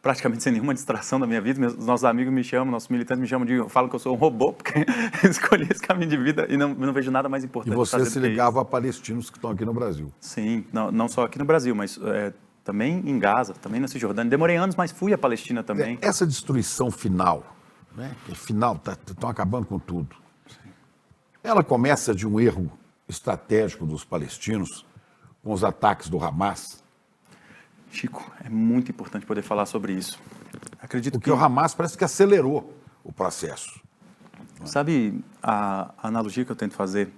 praticamente sem nenhuma distração da minha vida. Nossos amigos me chamam, nossos militantes me chamam falam que eu sou um robô, porque escolhi esse caminho de vida e não vejo nada mais importante. E você se ligava a palestinos que estão aqui no Brasil? Sim, não só aqui no Brasil, mas também em Gaza, também na Cisjordânia. Demorei anos, mas fui à Palestina também. Essa destruição final, né? Estão acabando com tudo. Sim. Ela começa de um erro estratégico dos palestinos com os ataques do Hamas. Chico, é muito importante poder falar sobre isso. Porque o Hamas parece que acelerou o processo. Sabe, a analogia que eu tento fazer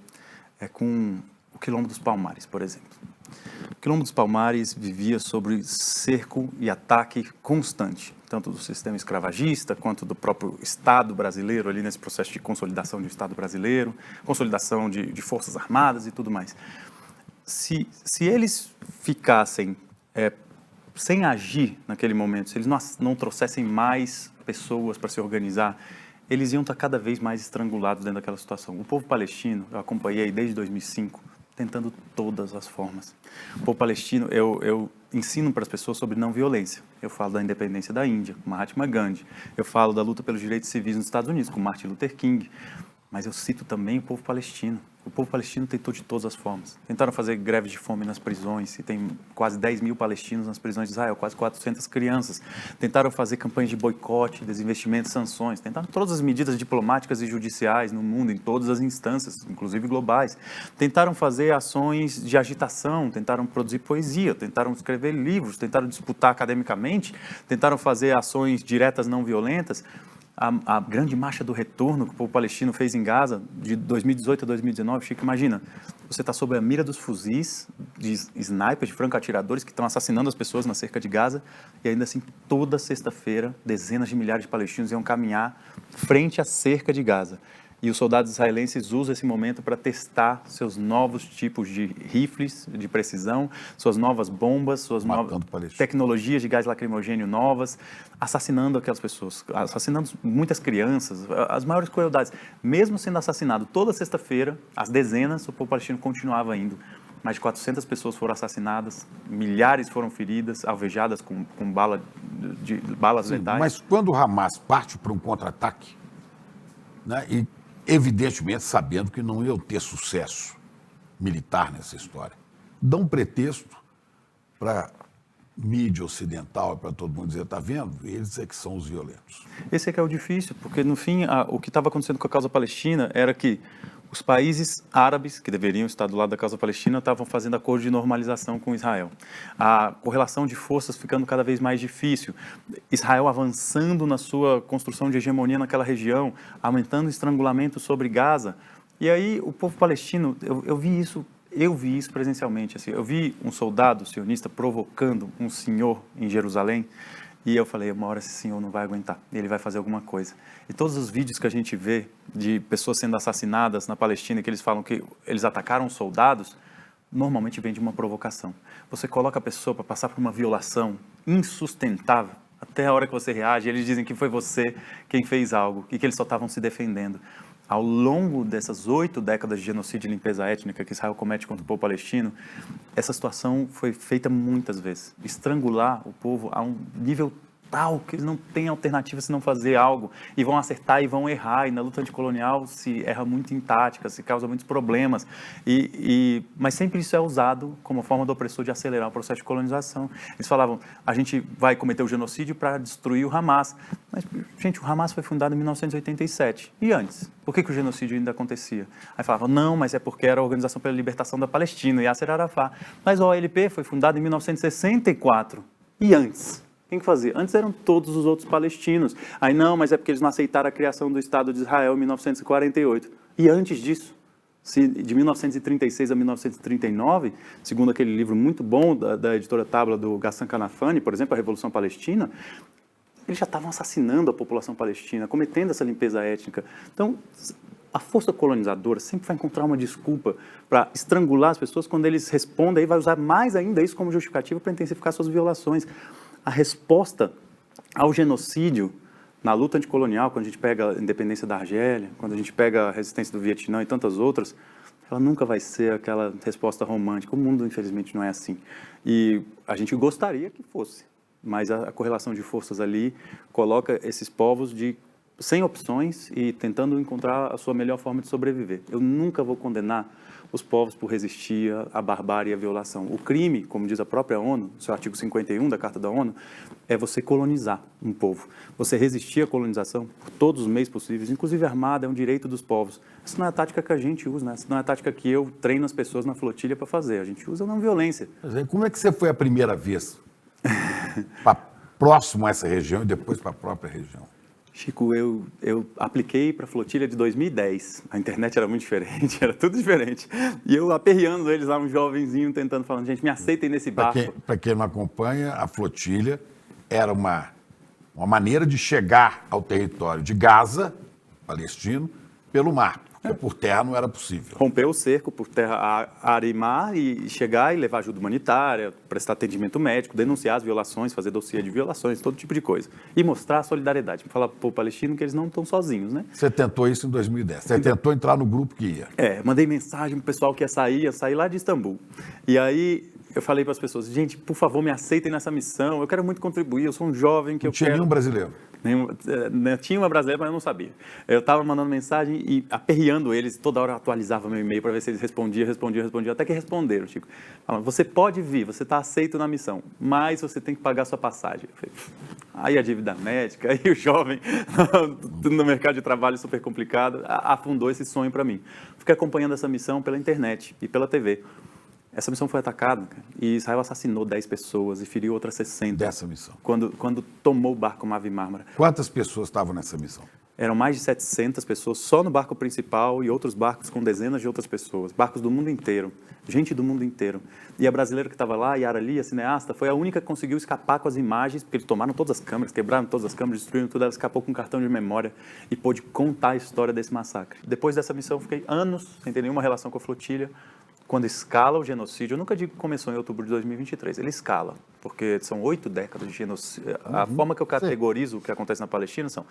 é com o Quilombo dos Palmares, por exemplo. O Quilombo dos Palmares vivia sobre cerco e ataque constante, tanto do sistema escravagista quanto do próprio Estado brasileiro, ali nesse processo de consolidação do Estado brasileiro, consolidação de forças armadas e tudo mais. Se eles ficassem sem agir naquele momento, se eles não trouxessem mais pessoas para se organizar, eles iam estar cada vez mais estrangulados dentro daquela situação. O povo palestino, eu acompanhei desde 2005, tentando todas as formas. O povo palestino, eu ensino para as pessoas sobre não violência. Eu falo da independência da Índia, com Mahatma Gandhi. Eu falo da luta pelos direitos civis nos Estados Unidos, com Martin Luther King. Mas eu cito também o povo palestino. O povo palestino tentou de todas as formas. Tentaram fazer greves de fome nas prisões, e tem quase 10 mil palestinos nas prisões de Israel, quase 400 crianças. Tentaram fazer campanhas de boicote, desinvestimento, sanções. Tentaram todas as medidas diplomáticas e judiciais no mundo, em todas as instâncias, inclusive globais. Tentaram fazer ações de agitação, tentaram produzir poesia, tentaram escrever livros, tentaram disputar academicamente, tentaram fazer ações diretas não violentas. a grande marcha do retorno que o povo palestino fez em Gaza, de 2018 a 2019, Chico, imagina, você está sob a mira dos fuzis, de snipers, de franco-atiradores que estão assassinando as pessoas na cerca de Gaza, e ainda assim, toda sexta-feira, dezenas de milhares de palestinos iam caminhar frente à cerca de Gaza. E os soldados israelenses usam esse momento para testar seus novos tipos de rifles de precisão, suas novas bombas, suas novas tecnologias de gás lacrimogênio novas, assassinando aquelas pessoas, assassinando muitas crianças, as maiores crueldades. Mesmo sendo assassinado toda sexta-feira, às dezenas, o povo palestino continuava indo. Mais de 400 pessoas foram assassinadas, milhares foram feridas, alvejadas com balas letais. Mas quando o Hamas parte para um contra-ataque, né, e evidentemente sabendo que não iam ter sucesso militar nessa história, dão um pretexto para mídia ocidental, para todo mundo dizer, está vendo? Eles é que são os violentos. Esse é que é o difícil, porque no fim o que estava acontecendo com a causa palestina era que os países árabes, que deveriam estar do lado da causa palestina, estavam fazendo acordo de normalização com Israel. A correlação de forças ficando cada vez mais difícil. Israel avançando na sua construção de hegemonia naquela região, aumentando o estrangulamento sobre Gaza. E aí o povo palestino, eu vi isso presencialmente. Assim, eu vi um soldado sionista provocando um senhor em Jerusalém. E eu falei, uma hora esse senhor não vai aguentar, ele vai fazer alguma coisa. E todos os vídeos que a gente vê de pessoas sendo assassinadas na Palestina, que eles falam que eles atacaram soldados, normalmente vem de uma provocação. Você coloca a pessoa para passar por uma violação insustentável, até a hora que você reage, eles dizem que foi você quem fez algo e que eles só estavam se defendendo. Ao longo dessas 8 décadas de genocídio e limpeza étnica que Israel comete contra o povo palestino, essa situação foi feita muitas vezes. Estrangular o povo a um nível tal que eles não têm alternativa se não fazer algo, e vão acertar e vão errar, e na luta anticolonial se erra muito em tática, se causa muitos problemas, mas sempre isso é usado como forma do opressor de acelerar o processo de colonização. Eles falavam, a gente vai cometer o genocídio para destruir o Hamas, mas, gente, o Hamas foi fundado em 1987, e antes? Por que o genocídio ainda acontecia? Aí falavam, não, mas é porque era a Organização pela Libertação da Palestina, Yasser Arafat, mas a OLP foi fundada em 1964, e antes? Quem que fazia? Antes eram todos os outros palestinos. Aí não, mas é porque eles não aceitaram a criação do Estado de Israel em 1948. E antes disso, de 1936 a 1939, segundo aquele livro muito bom da editora Tabla do Ghassan Kanafani, por exemplo, A Revolução Palestina, eles já estavam assassinando a população palestina, cometendo essa limpeza étnica. Então, a força colonizadora sempre vai encontrar uma desculpa para estrangular as pessoas quando eles respondem, aí vai usar mais ainda isso como justificativa para intensificar suas violações. A resposta ao genocídio na luta anticolonial, quando a gente pega a independência da Argélia, quando a gente pega a resistência do Vietnã e tantas outras, ela nunca vai ser aquela resposta romântica. O mundo, infelizmente, não é assim. E a gente gostaria que fosse, mas a correlação de forças ali coloca esses povos sem opções e tentando encontrar a sua melhor forma de sobreviver. Eu nunca vou condenar os povos por resistir à barbárie e à violação. O crime, como diz a própria ONU, seu artigo 51 da Carta da ONU, é você colonizar um povo. Você resistir à colonização por todos os meios possíveis, inclusive armada, é um direito dos povos. Essa não é a tática que a gente usa, né? Essa não é a tática que eu treino as pessoas na flotilha para fazer. A gente usa a não violência. Mas aí, como é que você foi a primeira vez próximo a essa região e depois para a própria região? Chico, eu apliquei para a flotilha de 2010. A internet era muito diferente, era tudo diferente. E eu aperreando eles lá, um jovenzinho, tentando, falando, gente, me aceitem nesse barco. Para quem não acompanha, a flotilha era uma maneira de chegar ao território de Gaza, palestino, pelo mar. Porque por terra não era possível. Romper o cerco por terra, ar e mar, e chegar e levar ajuda humanitária, prestar atendimento médico, denunciar as violações, fazer dossiê de violações, todo tipo de coisa. E mostrar a solidariedade. Falar para o povo palestino que eles não estão sozinhos, né? Você tentou isso em 2010. Você tentou entrar no grupo que ia. Mandei mensagem para o pessoal que ia sair lá de Istambul. E aí eu falei para as pessoas, gente, por favor, me aceitem nessa missão, eu quero muito contribuir, eu sou um jovem que eu quero... Não tinha nenhum brasileiro? Tinha uma brasileira, mas eu não sabia. Eu estava mandando mensagem e aperreando eles, toda hora eu atualizava meu e-mail para ver se eles respondiam, até que responderam, Chico. Falaram, você pode vir, você está aceito na missão, mas você tem que pagar a sua passagem. Eu falei, aí a dívida médica, aí o jovem no mercado de trabalho super complicado, afundou esse sonho para mim. Fiquei acompanhando essa missão pela internet e pela TV. Essa missão foi atacada, cara, e Israel assassinou 10 pessoas e feriu outras 60. Dessa missão. Quando tomou o barco Mavi Marmara. Quantas pessoas estavam nessa missão? Eram mais de 700 pessoas só no barco principal e outros barcos com dezenas de outras pessoas. Barcos do mundo inteiro, gente do mundo inteiro. E a brasileira que estava lá, Yara Lee, a cineasta, foi a única que conseguiu escapar com as imagens, porque eles tomaram todas as câmeras, quebraram todas as câmeras, destruíram tudo, ela escapou com um cartão de memória e pôde contar a história desse massacre. Depois dessa missão, eu fiquei anos sem ter nenhuma relação com a flotilha. Quando escala o genocídio, eu nunca digo que começou em outubro de 2023, ele escala, porque são 8 décadas de genocídio. A forma que eu categorizo o que acontece na Palestina são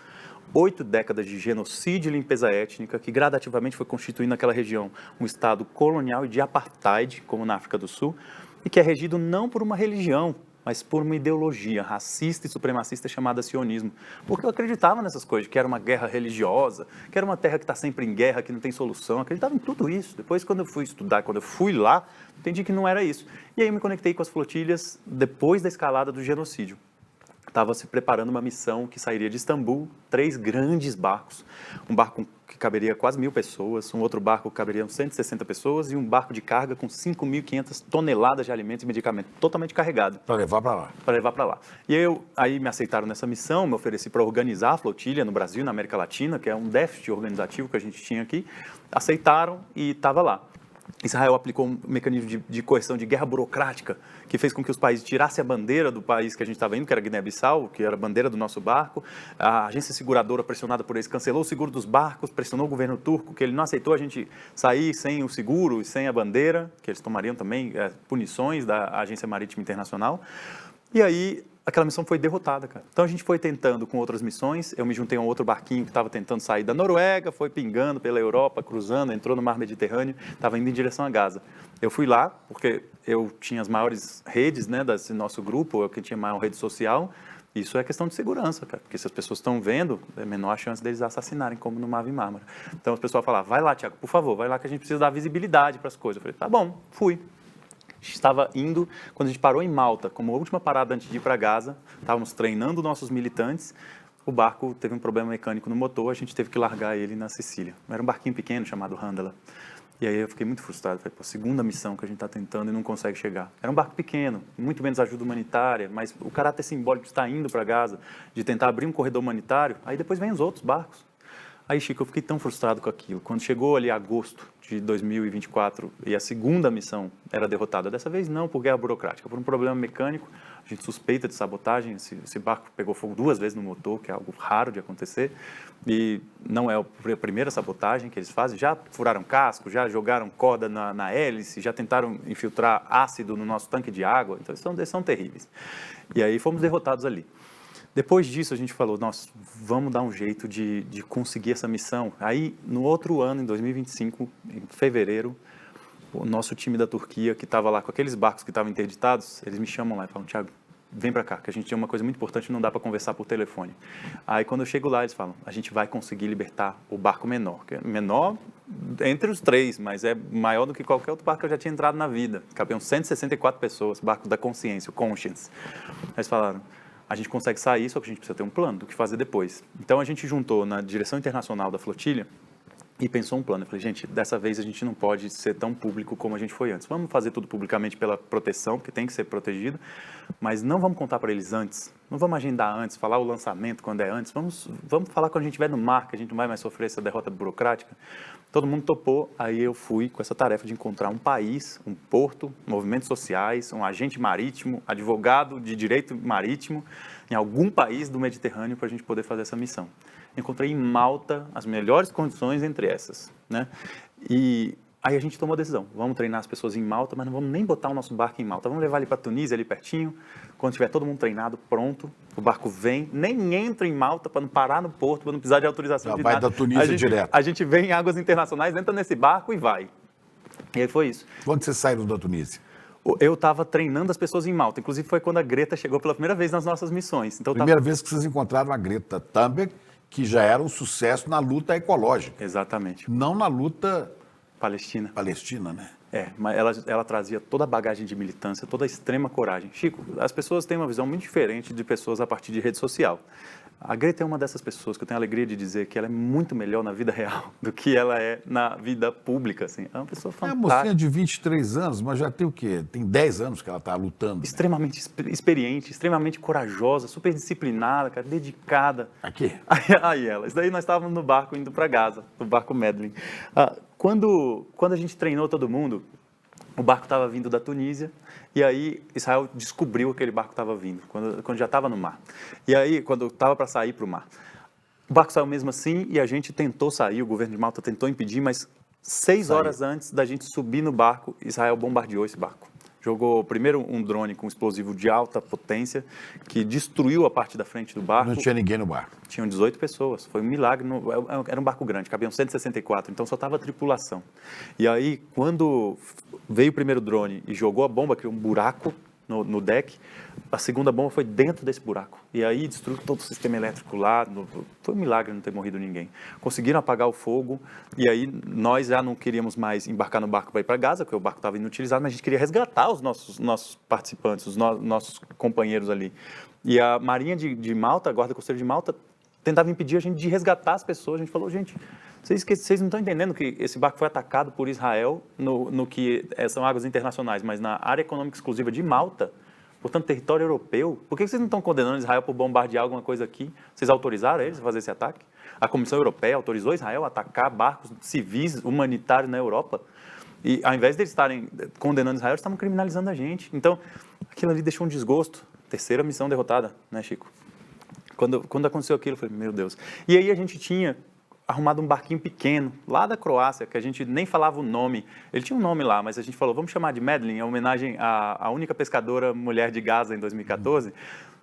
8 décadas de genocídio e limpeza étnica, que gradativamente foi constituindo naquela região um estado colonial e de apartheid, como na África do Sul, e que é regido não por uma religião, mas por uma ideologia racista e supremacista chamada sionismo. Porque eu acreditava nessas coisas, que era uma guerra religiosa, que era uma terra que está sempre em guerra, que não tem solução. Eu acreditava em tudo isso. Depois, quando eu fui estudar, quando eu fui lá, entendi que não era isso. E aí eu me conectei com as flotilhas depois da escalada do genocídio. Estava se preparando uma missão que sairia de Istambul, 3 grandes barcos. Um barco que caberia quase 1.000 pessoas, um outro barco que caberia 160 pessoas e um barco de carga com 5.500 toneladas de alimentos e medicamentos, totalmente carregado. Para levar para lá. Para levar para lá. E aí me aceitaram nessa missão, me ofereci para organizar a flotilha no Brasil, na América Latina, que é um déficit organizativo que a gente tinha aqui. Aceitaram e estava lá. Israel aplicou um mecanismo de coerção de guerra burocrática que fez com que os países tirassem a bandeira do país que a gente estava indo, que era Guiné-Bissau, que era a bandeira do nosso barco. A agência seguradora, pressionada por eles, cancelou o seguro dos barcos, pressionou o governo turco, que ele não aceitou a gente sair sem o seguro e sem a bandeira, que eles tomariam também punições da Agência Marítima Internacional. E aí aquela missão foi derrotada, cara. Então a gente foi tentando com outras missões, eu me juntei a um outro barquinho que estava tentando sair da Noruega, foi pingando pela Europa, cruzando, entrou no mar Mediterrâneo, estava indo em direção a Gaza. Eu fui lá, porque eu tinha as maiores redes, né, desse nosso grupo, eu que tinha maior rede social. Isso é questão de segurança, cara, porque se as pessoas estão vendo, é menor a chance deles assassinarem, como no Mavi Marmara. Então o pessoal falava, vai lá, Tiago, por favor, vai lá que a gente precisa dar visibilidade para as coisas. Eu falei, tá bom, fui. A gente estava indo, quando a gente parou em Malta, como última parada antes de ir para Gaza, estávamos treinando nossos militantes, o barco teve um problema mecânico no motor, a gente teve que largar ele na Sicília. Era um barquinho pequeno chamado Handala. E aí eu fiquei muito frustrado, falei, pô, segunda missão que a gente está tentando e não consegue chegar. Era um barco pequeno, muito menos ajuda humanitária, mas o caráter simbólico de estar indo para Gaza, de tentar abrir um corredor humanitário, aí depois vem os outros barcos. Aí, Chico, eu fiquei tão frustrado com aquilo. Quando chegou ali agosto de 2024 e a segunda missão era derrotada, dessa vez não por guerra burocrática, por um problema mecânico, a gente suspeita de sabotagem, esse barco pegou fogo 2 vezes no motor, que é algo raro de acontecer, e não é a primeira sabotagem que eles fazem, já furaram casco, já jogaram corda na hélice, já tentaram infiltrar ácido no nosso tanque de água, então eles são terríveis. E aí fomos derrotados ali. Depois disso, a gente falou, nossa, vamos dar um jeito de conseguir essa missão. Aí, no outro ano, em 2025, em fevereiro, o nosso time da Turquia, que estava lá com aqueles barcos que estavam interditados, eles me chamam lá e falam, Tiago, vem para cá, que a gente tem uma coisa muito importante e não dá para conversar por telefone. Aí, quando eu chego lá, eles falam, a gente vai conseguir libertar o barco menor, que é menor entre os 3, mas é maior do que qualquer outro barco que eu já tinha entrado na vida. Cabiam 164 pessoas, barco da consciência, o Conscience. Eles falaram, a gente consegue sair, só que a gente precisa ter um plano do que fazer depois. Então, a gente juntou na direção internacional da flotilha e pensou um plano. Eu falei, gente, dessa vez a gente não pode ser tão público como a gente foi antes. Vamos fazer tudo publicamente pela proteção, porque tem que ser protegido, mas não vamos contar para eles antes. Não vamos agendar antes, falar o lançamento quando é antes. Vamos falar quando a gente estiver no mar, que a gente não vai mais sofrer essa derrota burocrática. Todo mundo topou, aí eu fui com essa tarefa de encontrar um país, um porto, movimentos sociais, um agente marítimo, advogado de direito marítimo, em algum país do Mediterrâneo para a gente poder fazer essa missão. Encontrei em Malta as melhores condições entre essas, né? E aí a gente tomou a decisão, vamos treinar as pessoas em Malta, mas não vamos nem botar o nosso barco em Malta, vamos levar ele para Tunísia, ali pertinho, quando tiver todo mundo treinado, pronto, o barco vem, nem entra em Malta para não parar no porto, para não precisar de autorização de nada. Vai da Tunísia direto. A gente vem em águas internacionais, entra nesse barco e vai. E aí foi isso. Quando vocês saíram da Tunísia? Eu estava treinando as pessoas em Malta, inclusive foi quando a Greta chegou pela primeira vez nas nossas missões. Então, primeira vez que vocês encontraram a Greta Thunberg, que já era um sucesso na luta ecológica. Exatamente. Não na luta Palestina. Palestina, né? Mas ela trazia toda a bagagem de militância, toda a extrema coragem. Chico, as pessoas têm uma visão muito diferente de pessoas a partir de rede social. A Greta é uma dessas pessoas que eu tenho a alegria de dizer que ela é muito melhor na vida real do que ela é na vida pública, assim. É uma pessoa É uma fantástica. mocinha de 23 anos, mas já tem o quê? Tem 10 anos que ela está lutando. Né? Extremamente experiente, extremamente corajosa, super disciplinada, cara, dedicada. Aqui? Aí ela. Isso daí nós estávamos no barco indo para Gaza, no barco Medlin. Quando a gente treinou todo mundo, o barco estava vindo da Tunísia, e aí Israel descobriu que aquele barco estava vindo, quando já estava no mar. E aí, quando estava para sair para o mar, o barco saiu mesmo assim, e a gente tentou sair, o governo de Malta tentou impedir, mas 6 horas antes da gente subir no barco, Israel bombardeou esse barco. Jogou primeiro um drone com explosivo de alta potência, que destruiu a parte da frente do barco. Não tinha ninguém no barco. Tinham 18 pessoas, foi um milagre. Era um barco grande, cabiam 164, então só estava a tripulação. E aí, quando veio o primeiro drone e jogou a bomba, criou um buraco no deck, a segunda bomba foi dentro desse buraco. E aí destruiu todo o sistema elétrico lá. Foi um milagre não ter morrido ninguém. Conseguiram apagar o fogo, e aí nós já não queríamos mais embarcar no barco para ir para Gaza, porque o barco estava inutilizado, mas a gente queria resgatar os nossos participantes, os nossos companheiros ali. E a Marinha de Malta, a Guarda Costeira de Malta, tentava impedir a gente de resgatar as pessoas. A gente falou, gente, vocês não estão entendendo que esse barco foi atacado por Israel no que são águas internacionais, mas na área econômica exclusiva de Malta, portanto, território europeu. Por que vocês não estão condenando Israel por bombardear alguma coisa aqui? Vocês autorizaram eles a fazer esse ataque? A Comissão Europeia autorizou Israel a atacar barcos civis humanitários na Europa? E ao invés de eles estarem condenando Israel, eles estavam criminalizando a gente. Então, aquilo ali deixou um desgosto. Terceira missão derrotada, né, Chico? Quando aconteceu aquilo, eu falei, meu Deus. E aí a gente tinha arrumado um barquinho pequeno, lá da Croácia, que a gente nem falava o nome. Ele tinha um nome lá, mas a gente falou, vamos chamar de Medlin, em homenagem à única pescadora mulher de Gaza em 2014.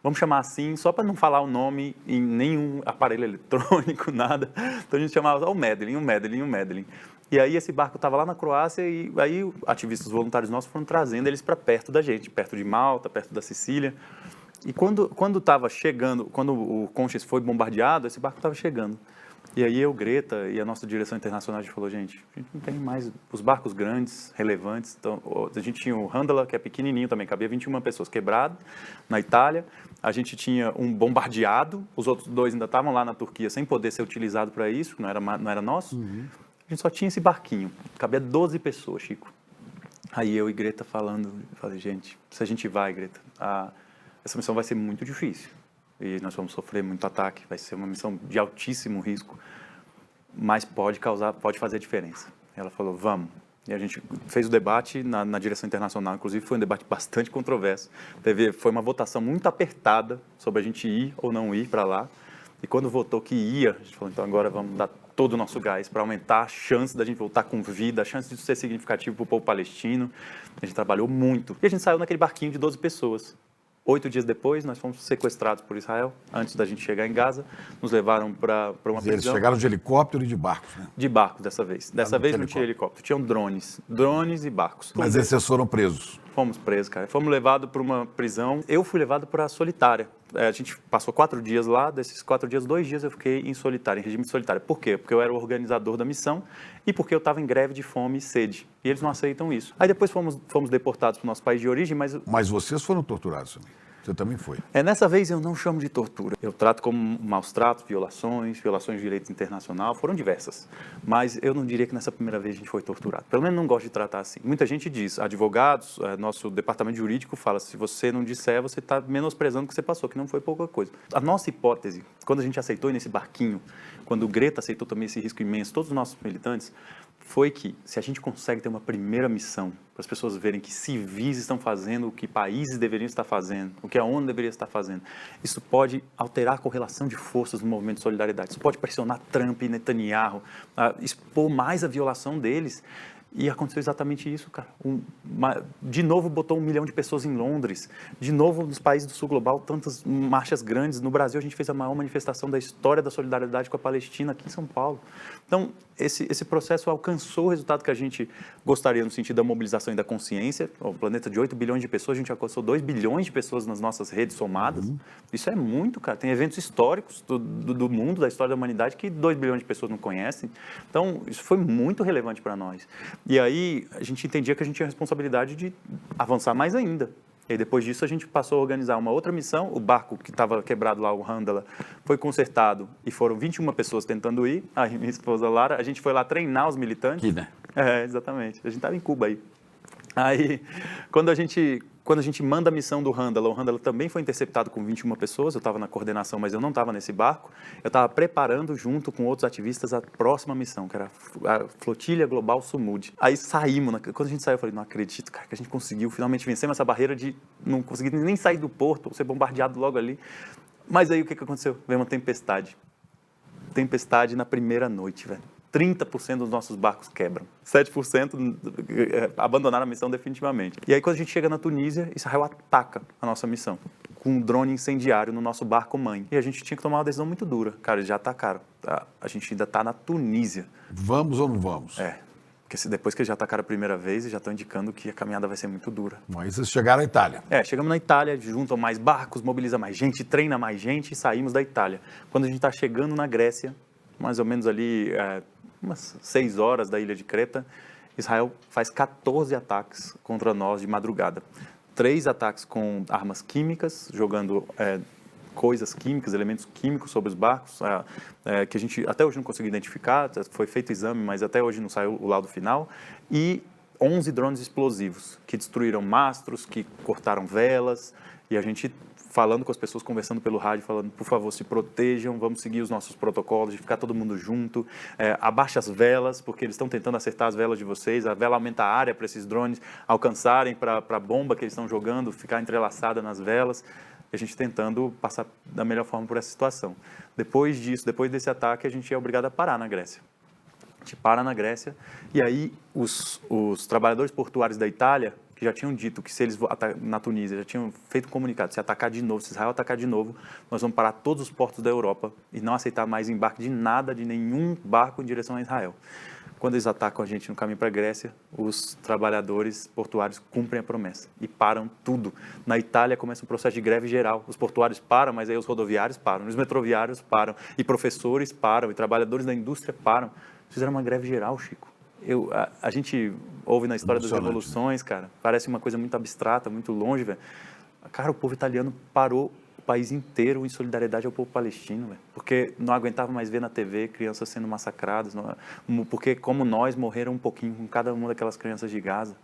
Vamos chamar assim, só para não falar o nome em nenhum aparelho eletrônico, nada. Então a gente chamava o Medlin, o Medlin, o Medlin. E aí esse barco estava lá na Croácia e aí ativistas voluntários nossos foram trazendo eles para perto da gente, perto de Malta, perto da Sicília. E quando estava chegando, quando o Conchas foi bombardeado, esse barco estava chegando. E aí eu, Greta e a nossa direção internacional, a gente falou, gente, a gente não tem mais os barcos grandes, relevantes. Então, a gente tinha o Handala, que é pequenininho também, cabia 21 pessoas, quebrado, na Itália. A gente tinha um bombardeado, os outros 2 ainda estavam lá na Turquia sem poder ser utilizado para isso, não era nosso. A gente só tinha esse barquinho, cabia 12 pessoas, Chico. Aí eu e Greta falando, falei, gente, se a gente vai, Greta, essa missão vai ser muito difícil. E nós vamos sofrer muito ataque, vai ser uma missão de altíssimo risco, mas pode fazer diferença. Ela falou, vamos. E a gente fez o debate na direção internacional, inclusive foi um debate bastante controverso. Foi uma votação muito apertada sobre a gente ir ou não ir para lá. E quando votou que ia, a gente falou, então agora vamos dar todo o nosso gás para aumentar a chance da gente voltar com vida, a chance disso ser significativo para o povo palestino. A gente trabalhou muito. E a gente saiu naquele barquinho de 12 pessoas. 8 dias depois, nós fomos sequestrados por Israel, antes da gente chegar em Gaza. Nos levaram para uma prisão. Eles chegaram de helicóptero e de barcos, né? De barcos, dessa vez. Dessa vez não tinha helicóptero, tinham drones e barcos. Mas esses foram presos? Fomos presos, cara. Fomos levados para uma prisão. Eu fui levado para a solitária. A gente passou 4 dias lá, desses 4 dias, 2 dias eu fiquei em solitária, em regime de solitária. Por quê? Porque eu era o organizador da missão e porque eu estava em greve de fome e sede. E eles não aceitam isso. Aí depois fomos deportados para o nosso país de origem, mas... Mas vocês foram torturados também? Você também foi? Nessa vez eu não chamo de tortura. Eu trato como maus tratos, violações de direito internacional, foram diversas. Mas eu não diria que nessa primeira vez a gente foi torturado. Pelo menos não gosto de tratar assim. Muita gente diz, advogados, nosso departamento jurídico fala, se você não disser, você está menosprezando o que você passou, que não foi pouca coisa. A nossa hipótese, quando a gente aceitou ir nesse barquinho, quando o Greta aceitou também esse risco imenso, todos os nossos militantes, foi que se a gente consegue ter uma primeira missão para as pessoas verem que civis estão fazendo o que países deveriam estar fazendo, o que a ONU deveria estar fazendo, isso pode alterar a correlação de forças no movimento de solidariedade, isso pode pressionar Trump e Netanyahu, expor mais a violação deles E aconteceu exatamente isso, cara. De novo botou 1 milhão de pessoas em Londres. De novo, nos países do sul global, tantas marchas grandes. No Brasil, a gente fez a maior manifestação da história da solidariedade com a Palestina aqui em São Paulo. Então, esse processo alcançou o resultado que a gente gostaria no sentido da mobilização e da consciência. O planeta de 8 bilhões de pessoas, a gente alcançou 2 bilhões de pessoas nas nossas redes somadas. Isso é muito, cara. Tem eventos históricos do mundo, da história da humanidade, que 2 bilhões de pessoas não conhecem. Então, isso foi muito relevante para nós. E aí, a gente entendia que a gente tinha a responsabilidade de avançar mais ainda. E aí, depois disso, a gente passou a organizar uma outra missão. O barco que estava quebrado lá, o Handala, foi consertado e foram 21 pessoas tentando ir. Aí, minha esposa Lara, a gente foi lá treinar os militantes. Aqui, né? Exatamente. A gente estava em Cuba aí. Aí, quando a gente manda a missão do Handala, o Handala também foi interceptado com 21 pessoas, eu estava na coordenação, mas eu não estava nesse barco, eu estava preparando junto com outros ativistas a próxima missão, que era a Flotilha Global Sumud. Aí saímos, quando a gente saiu, eu falei, não acredito, cara, que a gente conseguiu finalmente vencer essa barreira de não conseguir nem sair do porto, ser bombardeado logo ali. Mas aí o que aconteceu? Veio uma tempestade. Tempestade na primeira noite, velho. 30% dos nossos barcos quebram. 7% abandonaram a missão definitivamente. E aí, quando a gente chega na Tunísia, Israel ataca a nossa missão com um drone incendiário no nosso barco-mãe. E a gente tinha que tomar uma decisão muito dura. Cara, eles já atacaram. A gente ainda está na Tunísia. Vamos ou não vamos? Porque depois que eles já atacaram a primeira vez, eles já estão indicando que a caminhada vai ser muito dura. Aí vocês chegaram à Itália. Chegamos na Itália, juntam mais barcos, mobiliza mais gente, treina mais gente e saímos da Itália. Quando a gente está chegando na Grécia, mais ou menos ali umas 6 horas da ilha de Creta, Israel faz 14 ataques contra nós de madrugada. 3 ataques com armas químicas, jogando coisas químicas, elementos químicos sobre os barcos, que a gente até hoje não conseguiu identificar, foi feito exame, mas até hoje não saiu o laudo final, e 11 drones explosivos, que destruíram mastros, que cortaram velas, e a gente falando com as pessoas, conversando pelo rádio, falando, por favor, se protejam, vamos seguir os nossos protocolos, de ficar todo mundo junto, abaixa as velas, porque eles estão tentando acertar as velas de vocês, a vela aumenta a área para esses drones alcançarem, para a bomba que eles estão jogando, ficar entrelaçada nas velas, e a gente tentando passar da melhor forma por essa situação. Depois disso, depois desse ataque, a gente é obrigado a parar na Grécia. A gente para na Grécia, e aí os trabalhadores portuários da Itália, que já tinham dito que se eles na Tunísia já tinham feito um comunicado, se atacar de novo, se Israel atacar de novo, nós vamos parar todos os portos da Europa e não aceitar mais embarque de nada, de nenhum barco em direção a Israel. Quando eles atacam a gente no caminho para a Grécia, os trabalhadores portuários cumprem a promessa e param tudo. Na Itália começa um processo de greve geral. Os portuários param, mas aí os rodoviários param, os metroviários param, e professores param, e trabalhadores da indústria param. Fizeram uma greve geral, Chico. A gente ouve na história das revoluções, cara, parece uma coisa muito abstrata, muito longe, velho. Cara, o povo italiano parou o país inteiro em solidariedade ao povo palestino, velho, porque não aguentava mais ver na TV crianças sendo massacradas, porque como nós morreram um pouquinho com cada uma daquelas crianças de Gaza.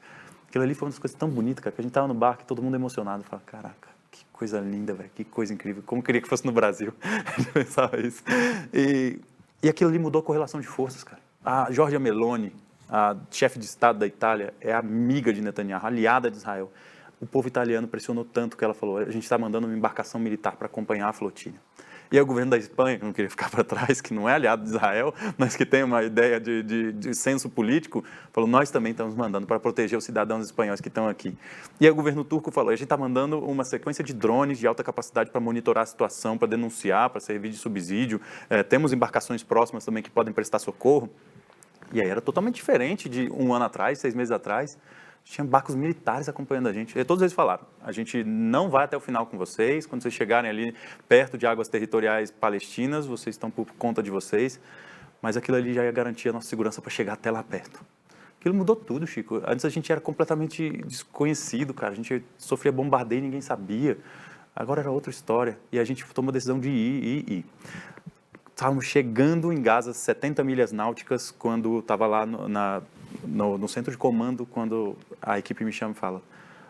Aquilo ali foi uma das coisas tão bonitas, cara, que a gente tava no barco e todo mundo emocionado, fala, caraca, que coisa linda, velho, que coisa incrível, como queria que fosse no Brasil. A gente pensava isso. E aquilo ali mudou a correlação de forças, cara. A Giorgia Meloni, a chefe de Estado da Itália, é amiga de Netanyahu, aliada de Israel. O povo italiano pressionou tanto que ela falou, a gente está mandando uma embarcação militar para acompanhar a flotilha. E aí o governo da Espanha, que não queria ficar para trás, que não é aliado de Israel, mas que tem uma ideia de senso político, falou, nós também estamos mandando para proteger os cidadãos espanhóis que estão aqui. E aí o governo turco falou, a gente está mandando uma sequência de drones de alta capacidade para monitorar a situação, para denunciar, para servir de subsídio. Temos embarcações próximas também que podem prestar socorro. E aí era totalmente diferente de 1 ano atrás, 6 meses atrás. Tinha barcos militares acompanhando a gente. E todos eles falaram, a gente não vai até o final com vocês. Quando vocês chegarem ali perto de águas territoriais palestinas, vocês estão por conta de vocês. Mas aquilo ali já ia garantir a nossa segurança para chegar até lá perto. Aquilo mudou tudo, Chico. Antes a gente era completamente desconhecido, cara. A gente sofria bombardeio e ninguém sabia. Agora era outra história. E a gente tomou a decisão de ir. Estávamos chegando em Gaza, 70 milhas náuticas, quando estava lá no centro de comando, quando a equipe me chama e fala,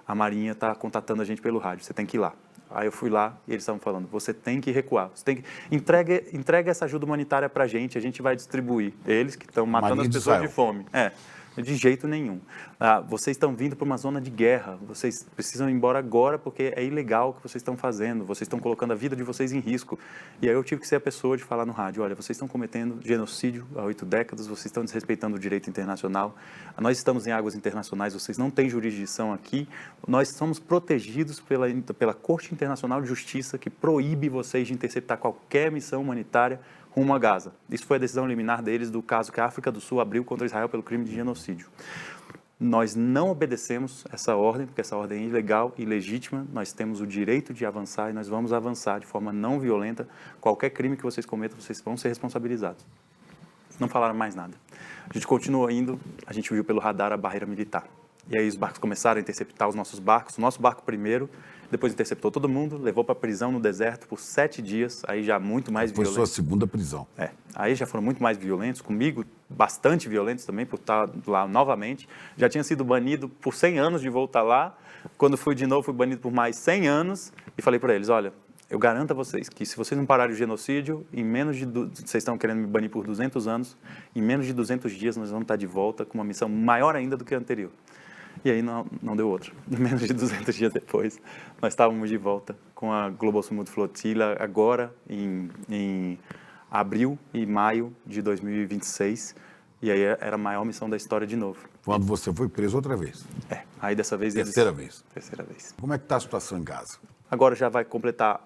a Marinha está contatando a gente pelo rádio, você tem que ir lá. Aí eu fui lá e eles estavam falando, você tem que recuar, você tem que entrega essa ajuda humanitária para a gente vai distribuir. Eles que estão matando as pessoas de fome. De jeito nenhum. Vocês estão vindo para uma zona de guerra, vocês precisam ir embora agora porque é ilegal o que vocês estão fazendo, vocês estão colocando a vida de vocês em risco. E aí eu tive que ser a pessoa de falar no rádio, olha, vocês estão cometendo genocídio há 8 décadas, vocês estão desrespeitando o direito internacional, nós estamos em águas internacionais, vocês não têm jurisdição aqui, nós somos protegidos pela Corte Internacional de Justiça que proíbe vocês de interceptar qualquer missão humanitária rumo a Gaza. Isso foi a decisão liminar deles do caso que a África do Sul abriu contra Israel pelo crime de genocídio. Nós não obedecemos essa ordem, porque essa ordem é ilegal e ilegítima, nós temos o direito de avançar e nós vamos avançar de forma não violenta. Qualquer crime que vocês cometam, vocês vão ser responsabilizados. Não falaram mais nada. A gente continuou indo, a gente viu pelo radar a barreira militar. E aí os barcos começaram a interceptar os nossos barcos, o nosso barco primeiro, depois interceptou todo mundo, levou para a prisão no deserto por 7 dias, aí já muito mais violentos. Foi sua segunda prisão. Aí já foram muito mais violentos, comigo bastante violentos também, por estar lá novamente. Já tinha sido banido por 100 anos de voltar lá, quando fui de novo fui banido por mais 100 anos, e falei para eles, olha, eu garanto a vocês que se vocês não pararem o genocídio, vocês estão querendo me banir por 200 anos, em menos de 200 dias nós vamos estar de volta com uma missão maior ainda do que a anterior. E aí não deu outro. Menos de 200 dias depois, nós estávamos de volta com a Global Smooth Flotilla, agora em abril e maio de 2026. E aí era a maior missão da história de novo. Quando você foi preso outra vez? Aí dessa vez... Terceira vez? Terceira vez. Como é que está a situação em Gaza? Agora já vai completar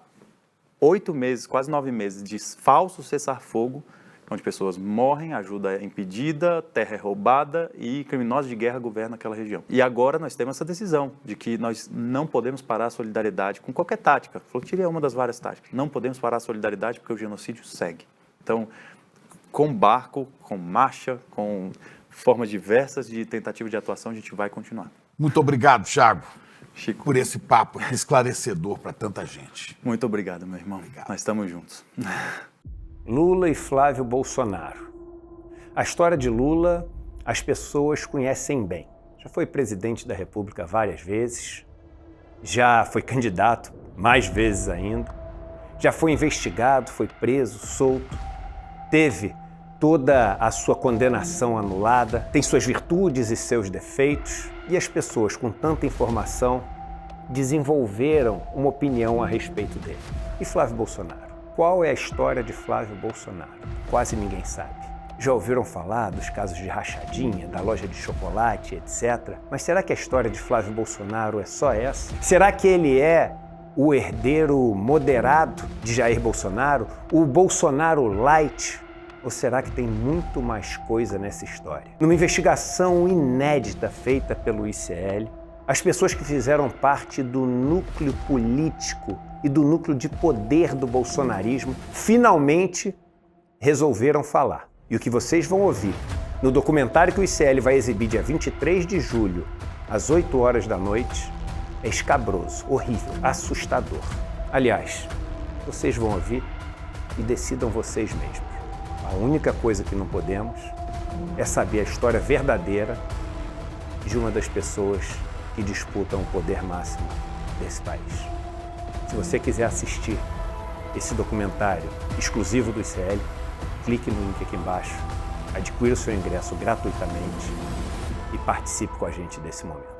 8 meses, quase 9 meses de falso cessar-fogo, onde pessoas morrem, ajuda é impedida, terra é roubada e criminosos de guerra governam aquela região. E agora nós temos essa decisão de que nós não podemos parar a solidariedade com qualquer tática. Flotilla é uma das várias táticas. Não podemos parar a solidariedade porque o genocídio segue. Então, com barco, com marcha, com formas diversas de tentativa de atuação, a gente vai continuar. Muito obrigado, Thiago, Chico, por esse papo esclarecedor para tanta gente. muito obrigado, meu irmão. Obrigado. Nós estamos juntos. Lula e Flávio Bolsonaro. A história de Lula as pessoas conhecem bem. Já foi presidente da República várias vezes, já foi candidato mais vezes ainda, já foi investigado, foi preso, solto, teve toda a sua condenação anulada, tem suas virtudes e seus defeitos, e as pessoas com tanta informação desenvolveram uma opinião a respeito dele. E Flávio Bolsonaro? Qual é a história de Flávio Bolsonaro? Quase ninguém sabe. Já ouviram falar dos casos de rachadinha, da loja de chocolate, etc. Mas será que a história de Flávio Bolsonaro é só essa? Será que ele é o herdeiro moderado de Jair Bolsonaro? O Bolsonaro light? Ou será que tem muito mais coisa nessa história? Numa investigação inédita feita pelo ICL, as pessoas que fizeram parte do núcleo político e do núcleo de poder do bolsonarismo finalmente resolveram falar. E o que vocês vão ouvir no documentário que o ICL vai exibir dia 23 de julho, às 8 horas da noite, é escabroso, horrível, assustador. Aliás, vocês vão ouvir e decidam vocês mesmos. A única coisa que não podemos é saber a história verdadeira de uma das pessoas que disputam o poder máximo desse país. Se você quiser assistir esse documentário exclusivo do ICL, clique no link aqui embaixo, adquira o seu ingresso gratuitamente e participe com a gente desse momento.